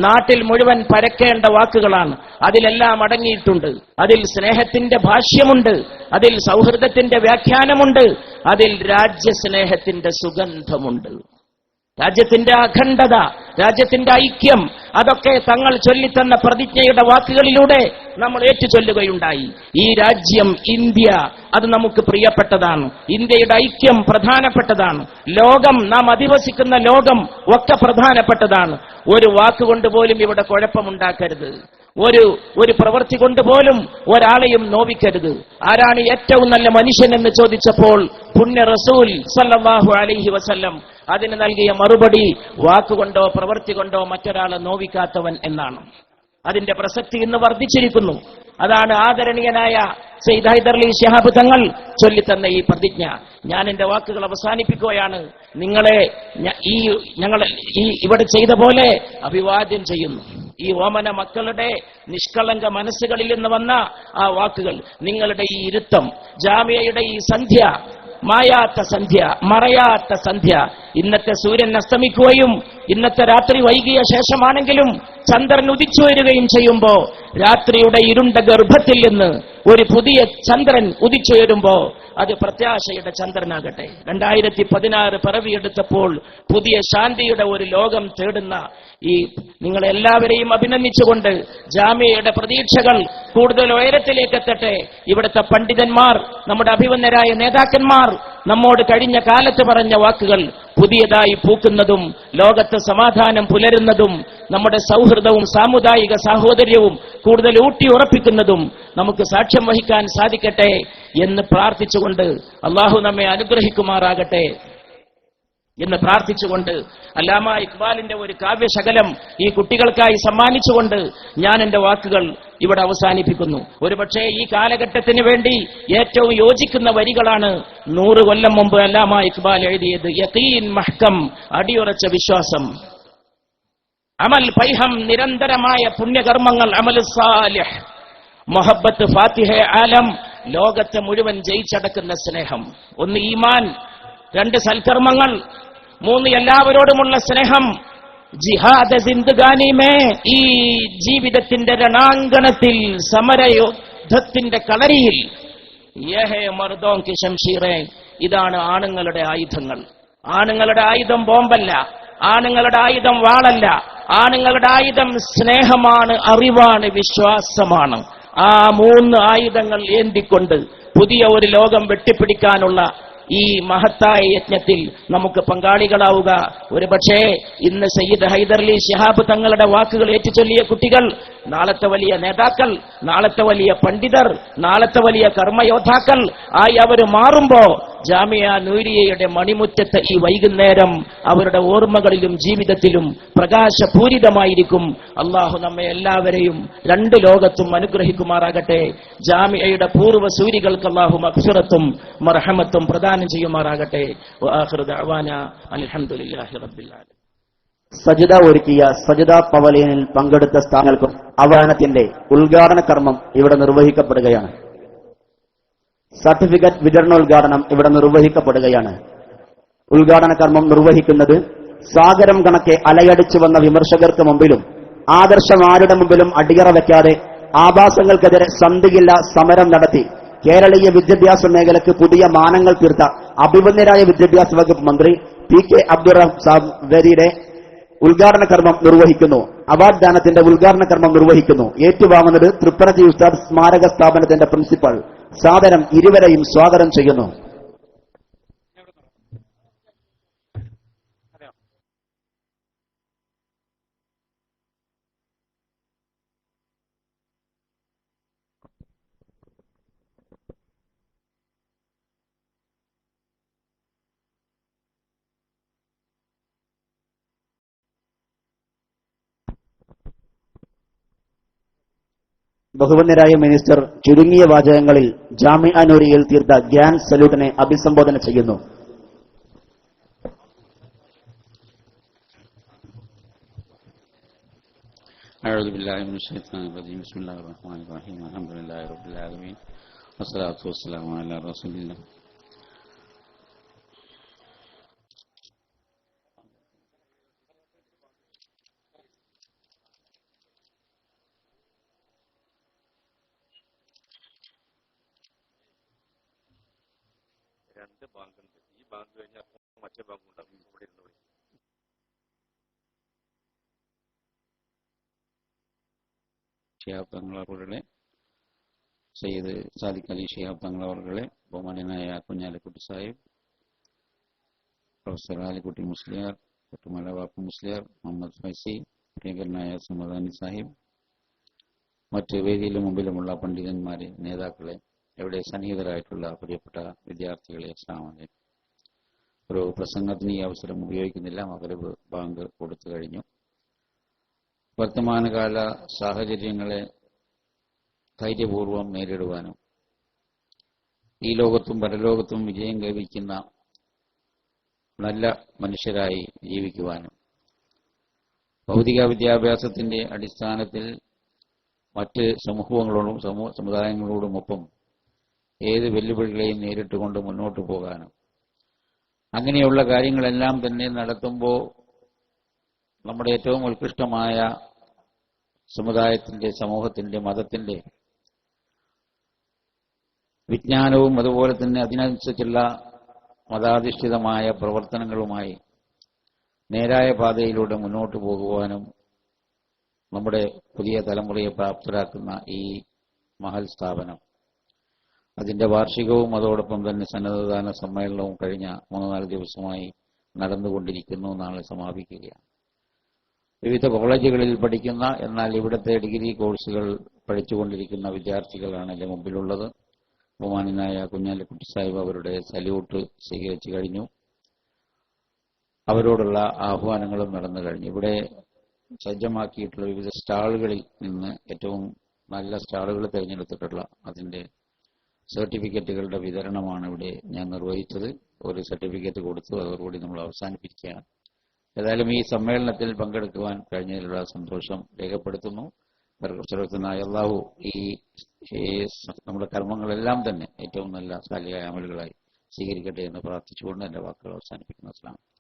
നാട്ടിൽ മുഴുവൻ പരക്കേണ്ട വാക്കുകളാണ്. അതിലെല്ലാം അടങ്ങിയിട്ടുണ്ട്. അതിൽ സ്നേഹത്തിന്റെ ഭാഷ്യമുണ്ട്, അതിൽ സൗഹൃദത്തിന്റെ വ്യാഖ്യാനമുണ്ട്, അതിൽ രാജ്യസ്നേഹത്തിന്റെ സുഗന്ധമുണ്ട്. രാജ്യത്തിന്റെ അഖണ്ഡത, രാജ്യത്തിന്റെ ഐക്യം, അതൊക്കെ തങ്ങൾ ചൊല്ലിത്തന്ന പ്രതിജ്ഞയുടെ വാക്കുകളിലൂടെ നമ്മൾ ഏറ്റുചൊല്ലുകയുണ്ടായി. ഈ രാജ്യം ഇന്ത്യ, അത് നമുക്ക് പ്രിയപ്പെട്ടതാണ്. ഇന്ത്യയുടെ ഐക്യം പ്രധാനപ്പെട്ടതാണ്. ലോകം, നാം അധിവസിക്കുന്ന ലോകം ഒക്കെ പ്രധാനപ്പെട്ടതാണ്. ഒരു വാക്കുകൊണ്ട് പോലും ഇവിടെ കുഴപ്പമുണ്ടാക്കരുത്. ഒരു പ്രവൃത്തി കൊണ്ട് പോലും ഒരാളെയും നോവിക്കരുത്. ആരാണ് ഏറ്റവും നല്ല മനുഷ്യൻ എന്ന് ചോദിച്ചപ്പോൾ പുണ്യ റസൂൽ സല്ലല്ലാഹു അലൈഹി വസല്ലം അതിന് നൽകിയ മറുപടി വാക്കുകൊണ്ടോ പ്രവൃത്തി കൊണ്ടോ മറ്റൊരാളെ നോവിക്കാത്തവൻ എന്നാണ്. അതിന്റെ പ്രസക്തി ഇന്ന് വർദ്ധിച്ചിരിക്കുന്നു. അതാണ് ആദരണീയനായ സയ്യിദ് ഹൈദരലി ശിഹാബ് തങ്ങൾ ചൊല്ലിത്തന്ന ഈ പ്രതിജ്ഞ. ഞാൻ എന്റെ വാക്കുകൾ അവസാനിപ്പിക്കുകയാണ്. നിങ്ങളെ ഞങ്ങൾ ഇവിടെ ചെയ്ത പോലെ അഭിവാദ്യം ചെയ്യുന്നു. ഈ ഓമന മക്കളുടെ നിഷ്കളങ്ക മനസ്സുകളിൽ നിന്ന് വന്ന ആ വാക്കുകൾ, നിങ്ങളുടെ ഈ ഇരുത്തം, ജാമിയയുടെ ഈ സന്ധ്യ, മായാത്ത സന്ധ്യ, മറയാത്ത സന്ധ്യ, ഇന്നത്തെ സൂര്യൻ അസ്തമിക്കുകയും ഇന്നത്തെ രാത്രി വൈകിയ ശേഷമാണെങ്കിലും ചന്ദ്രൻ ഉദിച്ചു വരികയും ചെയ്യുമ്പോ രാത്രിയുടെ ഇരുണ്ട ഗർഭത്തിൽ നിന്ന് ഒരു പുതിയ ചന്ദ്രൻ ഉദിച്ചു വരുമ്പോ അത് പ്രത്യാശയുടെ ചന്ദ്രനാകട്ടെ. 2016 പിറവിയെടുത്തപ്പോൾ പുതിയ ശാന്തിയുടെ ഒരു ലോകം തേടുന്ന ഈ നിങ്ങളെല്ലാവരെയും അഭിനന്ദിച്ചുകൊണ്ട് ജാമിയയുടെ പ്രതീക്ഷകൾ കൂടുതൽ ഉയരത്തിലേക്ക് എത്തട്ടെ. ഇവിടുത്തെ പണ്ഡിതന്മാർ, നമ്മുടെ അഭിവന്ദരായ നേതാക്കന്മാർ നമ്മോട് കഴിഞ്ഞ കാലത്ത് പറഞ്ഞ വാക്കുകൾ പുതിയതായി പൂക്കുന്നതും ലോകത്ത് സമാധാനം പുലരുന്നതും നമ്മുടെ സൗഹൃദവും സാമുദായിക സാഹോദര്യവും കൂടുതൽ ഊട്ടിയുറപ്പിക്കുന്നതും നമുക്ക് സാക്ഷ്യം വഹിക്കാൻ സാധിക്കട്ടെ എന്ന് പ്രാർത്ഥിച്ചുകൊണ്ട്, അള്ളാഹു നമ്മെ അനുഗ്രഹിക്കുമാറാകട്ടെ എന്ന് പ്രാർത്ഥിച്ചുകൊണ്ട്, അല്ലാമ ഇക്ബാലിന്റെ ഒരു കാവ്യശകലം ഈ കുട്ടികൾക്കായി സമ്മാനിച്ചുകൊണ്ട് ഞാൻ എന്റെ വാക്കുകൾ ഇവിടെ അവസാനിപ്പിക്കുന്നു. ഒരുപക്ഷെ ഈ കാലഘട്ടത്തിന് വേണ്ടി ഏറ്റവും യോജിക്കുന്ന വരികളാണ് 100 കൊല്ലം മുമ്പ് അല്ലാമ ഇക്ബാൽ എഴുതിയത്. യഖീൻ മഹ്കം, അടിയുറച്ച വിശ്വാസം, അമൽ പൈഹം, നിരന്തരമായ പുണ്യകർമ്മങ്ങൾ, അമൽ സാലിഹ്, മൊഹബത്ത്, ഫാത്തിഹ ആലം, ലോകത്തെ മുഴുവൻ ജയിച്ചടക്കുന്ന സ്നേഹം. 1 ഈമാൻ, 2 സൽക്കർമ്മങ്ങൾ, 3 എല്ലാവരോടുമുള്ള സ്നേഹം, ജിഹാദ് സിന്ദഗാനി മേ, ഈ ജീവിതത്തിന്റെ രണാങ്കണത്തിൽ സമരയുദ്ധത്തിന്റെ കളരിയിൽ യഹേ മർദോം കി ശംശീറേ, ഇതാണ് ആണുങ്ങളുടെ ആയുധങ്ങൾ. ആണുങ്ങളുടെ ആയുധം ബോംബല്ല, ആണുങ്ങളുടെ ആയുധം വാളല്ല, ആണുങ്ങളുടെ ആയുധം സ്നേഹമാണ്, അറിവാണ്, വിശ്വാസമാണ്. ആ 3 ആയുധങ്ങൾ ഏന്തിക്കൊണ്ട് പുതിയ ഒരു ലോകം വെട്ടിപ്പിടിക്കാനുള്ള ഈ മഹത്തായ യജ്ഞത്തിൽ നമുക്ക് പങ്കാളികളാവുക. ഒരുപക്ഷേ ഇന്ന് സയ്യിദ് ഹൈദരലി ശിഹാബ് തങ്ങളുടെ വാക്കുകൾ ഏറ്റുചൊല്ലിയ കുട്ടികൾ നാളത്തെ വലിയ നേതാക്കൾ, നാളത്തെ വലിയ പണ്ഡിതർ, നാളത്തെ വലിയ കർമ്മയോദ്ധാക്കൾ ആയി അവർ മാറുമ്പോ ജാമിയ നൂരിയയുടെ മണിമുറ്റത്ത് ഈ വൈകുന്നേരം അവരുടെ ഓർമ്മകളിലും ജീവിതത്തിലും പ്രകാശപൂരിതമായിരിക്കും. അള്ളാഹു നമ്മെ എല്ലാവരെയും 2 ലോകത്തും അനുഗ്രഹിക്കുമാറാകട്ടെ. ജാമിയയുടെ പൂർവ്വ സൂരികൾക്ക് അള്ളാഹു മഗ്ഫിറത്തും മർഹമത്തും പ്രദാനം ചെയ്യുമാറാകട്ടെ. വആഖിറു ദഅവാനാ അൽഹംദുലില്ലാഹി റബ്ബിൽ ആലമീൻ. സജിദ ഒരുക്കിയ സജിദ പവലിയനിൽ പങ്കെടുത്ത സ്ഥാനങ്ങൾക്കും അവഹനത്തിന്റെ ഉദ്ഘാടന കർമ്മം ഇവിടെ നിർവഹിക്കപ്പെടുകയാണ്. സർട്ടിഫിക്കറ്റ് വിതരണോദ്ഘാടനം ഇവിടെ നിർവഹിക്കപ്പെടുകയാണ്. ഉദ്ഘാടന കർമ്മം നിർവഹിക്കുന്നത് സാഗരം കണക്കെ അലയടിച്ചു വന്ന വിമർശകർക്ക് മുമ്പിലും ആദർശം ആരുടെ മുമ്പിലും അടിയറ വയ്ക്കാതെ ആഭാസങ്ങൾക്കെതിരെ സന്ധിയില്ല സമരം നടത്തി കേരളീയ വിദ്യാഭ്യാസ മേഖലയ്ക്ക് പുതിയ മാനങ്ങൾ തീർത്ത അഭിമന്യരായ വിദ്യാഭ്യാസ വകുപ്പ് മന്ത്രി PK അബ്ദുറഹ്മാൻ വേദിയുടെ ഉദ്ഘാടന കർമ്മം നിർവഹിക്കുന്നു. അവാർഡ് ദാനത്തിന്റെ ഉദ്ഘാടന കർമ്മം നിർവഹിക്കുന്നു. ഏറ്റുവാങ്ങുന്നത് തൃപ്പനത്തി ഉസ്താദ് സ്മാരക സ്ഥാപനത്തിന്റെ പ്രിൻസിപ്പൽ. സാദരം ഇരുവരെയും സ്വാഗതം ചെയ്യുന്നു. ബഹുമാന്യരായ മിനിസ്റ്റർ ചുരുങ്ങിയ വാചകങ്ങളിൽ ജാമിഅ നൂരിയയിൽ തീർത്ത ഗ്യാൻ സല്യൂട്ടിനെ അഭിസംബോധന ചെയ്യുന്നു. أعوذ بالله من الشيطان الرجيم بسم الله الرحمن الرحيم الحمد لله رب العالمين والصلاة والسلام على رسول الله. ശിഹാബ് തങ്ങളവരുടെ സയ്യിദ് സാദിഖ് അലി ശിഹാബ് തങ്ങളവരുടെ ബഹുമാന്യനായ കുഞ്ഞാലിക്കുട്ടി സാഹിബ്, പ്രൊഫസർ ആലിക്കുട്ടി മുസ്ലിയാർ, കുട്ടുമല വാപ്പു മുസ്ലിയാർ, മുഹമ്മദ് ഫൈസി, പ്രിയങ്കരനായ സുമദാനി സാഹിബ്, മറ്റ് വേദിയിലും മുമ്പിലുമുള്ള പണ്ഡിതന്മാരെ, നേതാക്കളെ, ഇവിടെ സന്നിഹിതരായിട്ടുള്ള പ്രിയപ്പെട്ട വിദ്യാർത്ഥികളെ, അസ്സലാമു അലൈക്കും. ഒരു പ്രസംഗത്തിന് ഈ അവസരം ഉപയോഗിക്കുന്നില്ല, മഗ്‌രിബ് ബാങ്ക് കൊടുത്തു കഴിഞ്ഞു. വർത്തമാനകാല സാഹചര്യങ്ങളെ ധൈര്യപൂർവ്വം നേരിടുവാനും ഈ ലോകത്തും പരലോകത്തും വിജയം കൈവരിക്കുന്ന നല്ല മനുഷ്യരായി ജീവിക്കുവാനും ഭൗതിക വിദ്യാഭ്യാസത്തിന്റെ അടിസ്ഥാനത്തിൽ മറ്റ് സമൂഹങ്ങളോടും സമുദായങ്ങളോടുമൊപ്പം ഏത് വെല്ലുവിളികളെയും നേരിട്ടുകൊണ്ട് മുന്നോട്ട് പോകാനും അങ്ങനെയുള്ള കാര്യങ്ങളെല്ലാം തന്നെ നടത്തുമ്പോൾ നമ്മുടെ ഏറ്റവും ഉത്കൃഷ്ടമായ സമുദായത്തിന്റെ, സമൂഹത്തിന്റെ, മതത്തിന്റെ വിജ്ഞാനവും അതുപോലെ തന്നെ അതിനനുസരിച്ചുള്ള മതാധിഷ്ഠിതമായ പ്രവർത്തനങ്ങളുമായി നേരായ പാതയിലൂടെ മുന്നോട്ട് പോകുവാനും നമ്മുടെ പുതിയ തലമുറയെ പ്രാപ്തരാക്കുന്ന ഈ മഹൽ സ്ഥാപനം അതിന്റെ വാർഷികവും അതോടൊപ്പം തന്നെ സന്നദ്ധദാന സമ്മേളനവും കഴിഞ്ഞ 3-4 ദിവസമായി നടന്നുകൊണ്ടിരിക്കുന്നു. നാളെ സമാപിക്കുകയാണ്. വിവിധ കോളേജുകളിൽ പഠിക്കുന്ന എന്നാൽ ഇവിടുത്തെ ഡിഗ്രി കോഴ്സുകൾ പഠിച്ചുകൊണ്ടിരിക്കുന്ന വിദ്യാർത്ഥികളാണ് എൻ്റെ മുമ്പിലുള്ളത്. ബഹുമാന്യനായ കുഞ്ഞാലിക്കുട്ടി സാഹിബ് അവരുടെ സല്യൂട്ട് സ്വീകരിച്ചു കഴിഞ്ഞു. അവരോടുള്ള ആഹ്വാനങ്ങളും നടന്നു കഴിഞ്ഞു. ഇവിടെ സജ്ജമാക്കിയിട്ടുള്ള വിവിധ സ്റ്റാളുകളിൽ നിന്ന് ഏറ്റവും നല്ല സ്റ്റാളുകൾ തിരഞ്ഞെടുത്തിട്ടുള്ള അതിന്റെ സർട്ടിഫിക്കറ്റുകളുടെ വിതരണമാണ് ഇവിടെ ഞാൻ നിർവഹിച്ചത്. ഒരു സർട്ടിഫിക്കറ്റ് കൊടുത്തു, അതോടുകൂടി നമ്മൾ അവസാനിപ്പിക്കുകയാണ്. ഏതായാലും ഈ സമ്മേളനത്തിൽ പങ്കെടുക്കുവാൻ കഴിഞ്ഞതിലുള്ള സന്തോഷം രേഖപ്പെടുത്തുന്നു. സർവ്വശക്തനായ അല്ലാഹു ഈ നമ്മുടെ കർമ്മങ്ങളെല്ലാം തന്നെ ഏറ്റവും നല്ല സാലിഹായ അമലുകളായി സ്വീകരിക്കട്ടെ എന്ന് പ്രാർത്ഥിച്ചുകൊണ്ട് എന്റെ വാക്കുകൾ അവസാനിപ്പിക്കുന്നു. അസ്സലാമു അലൈക്കും.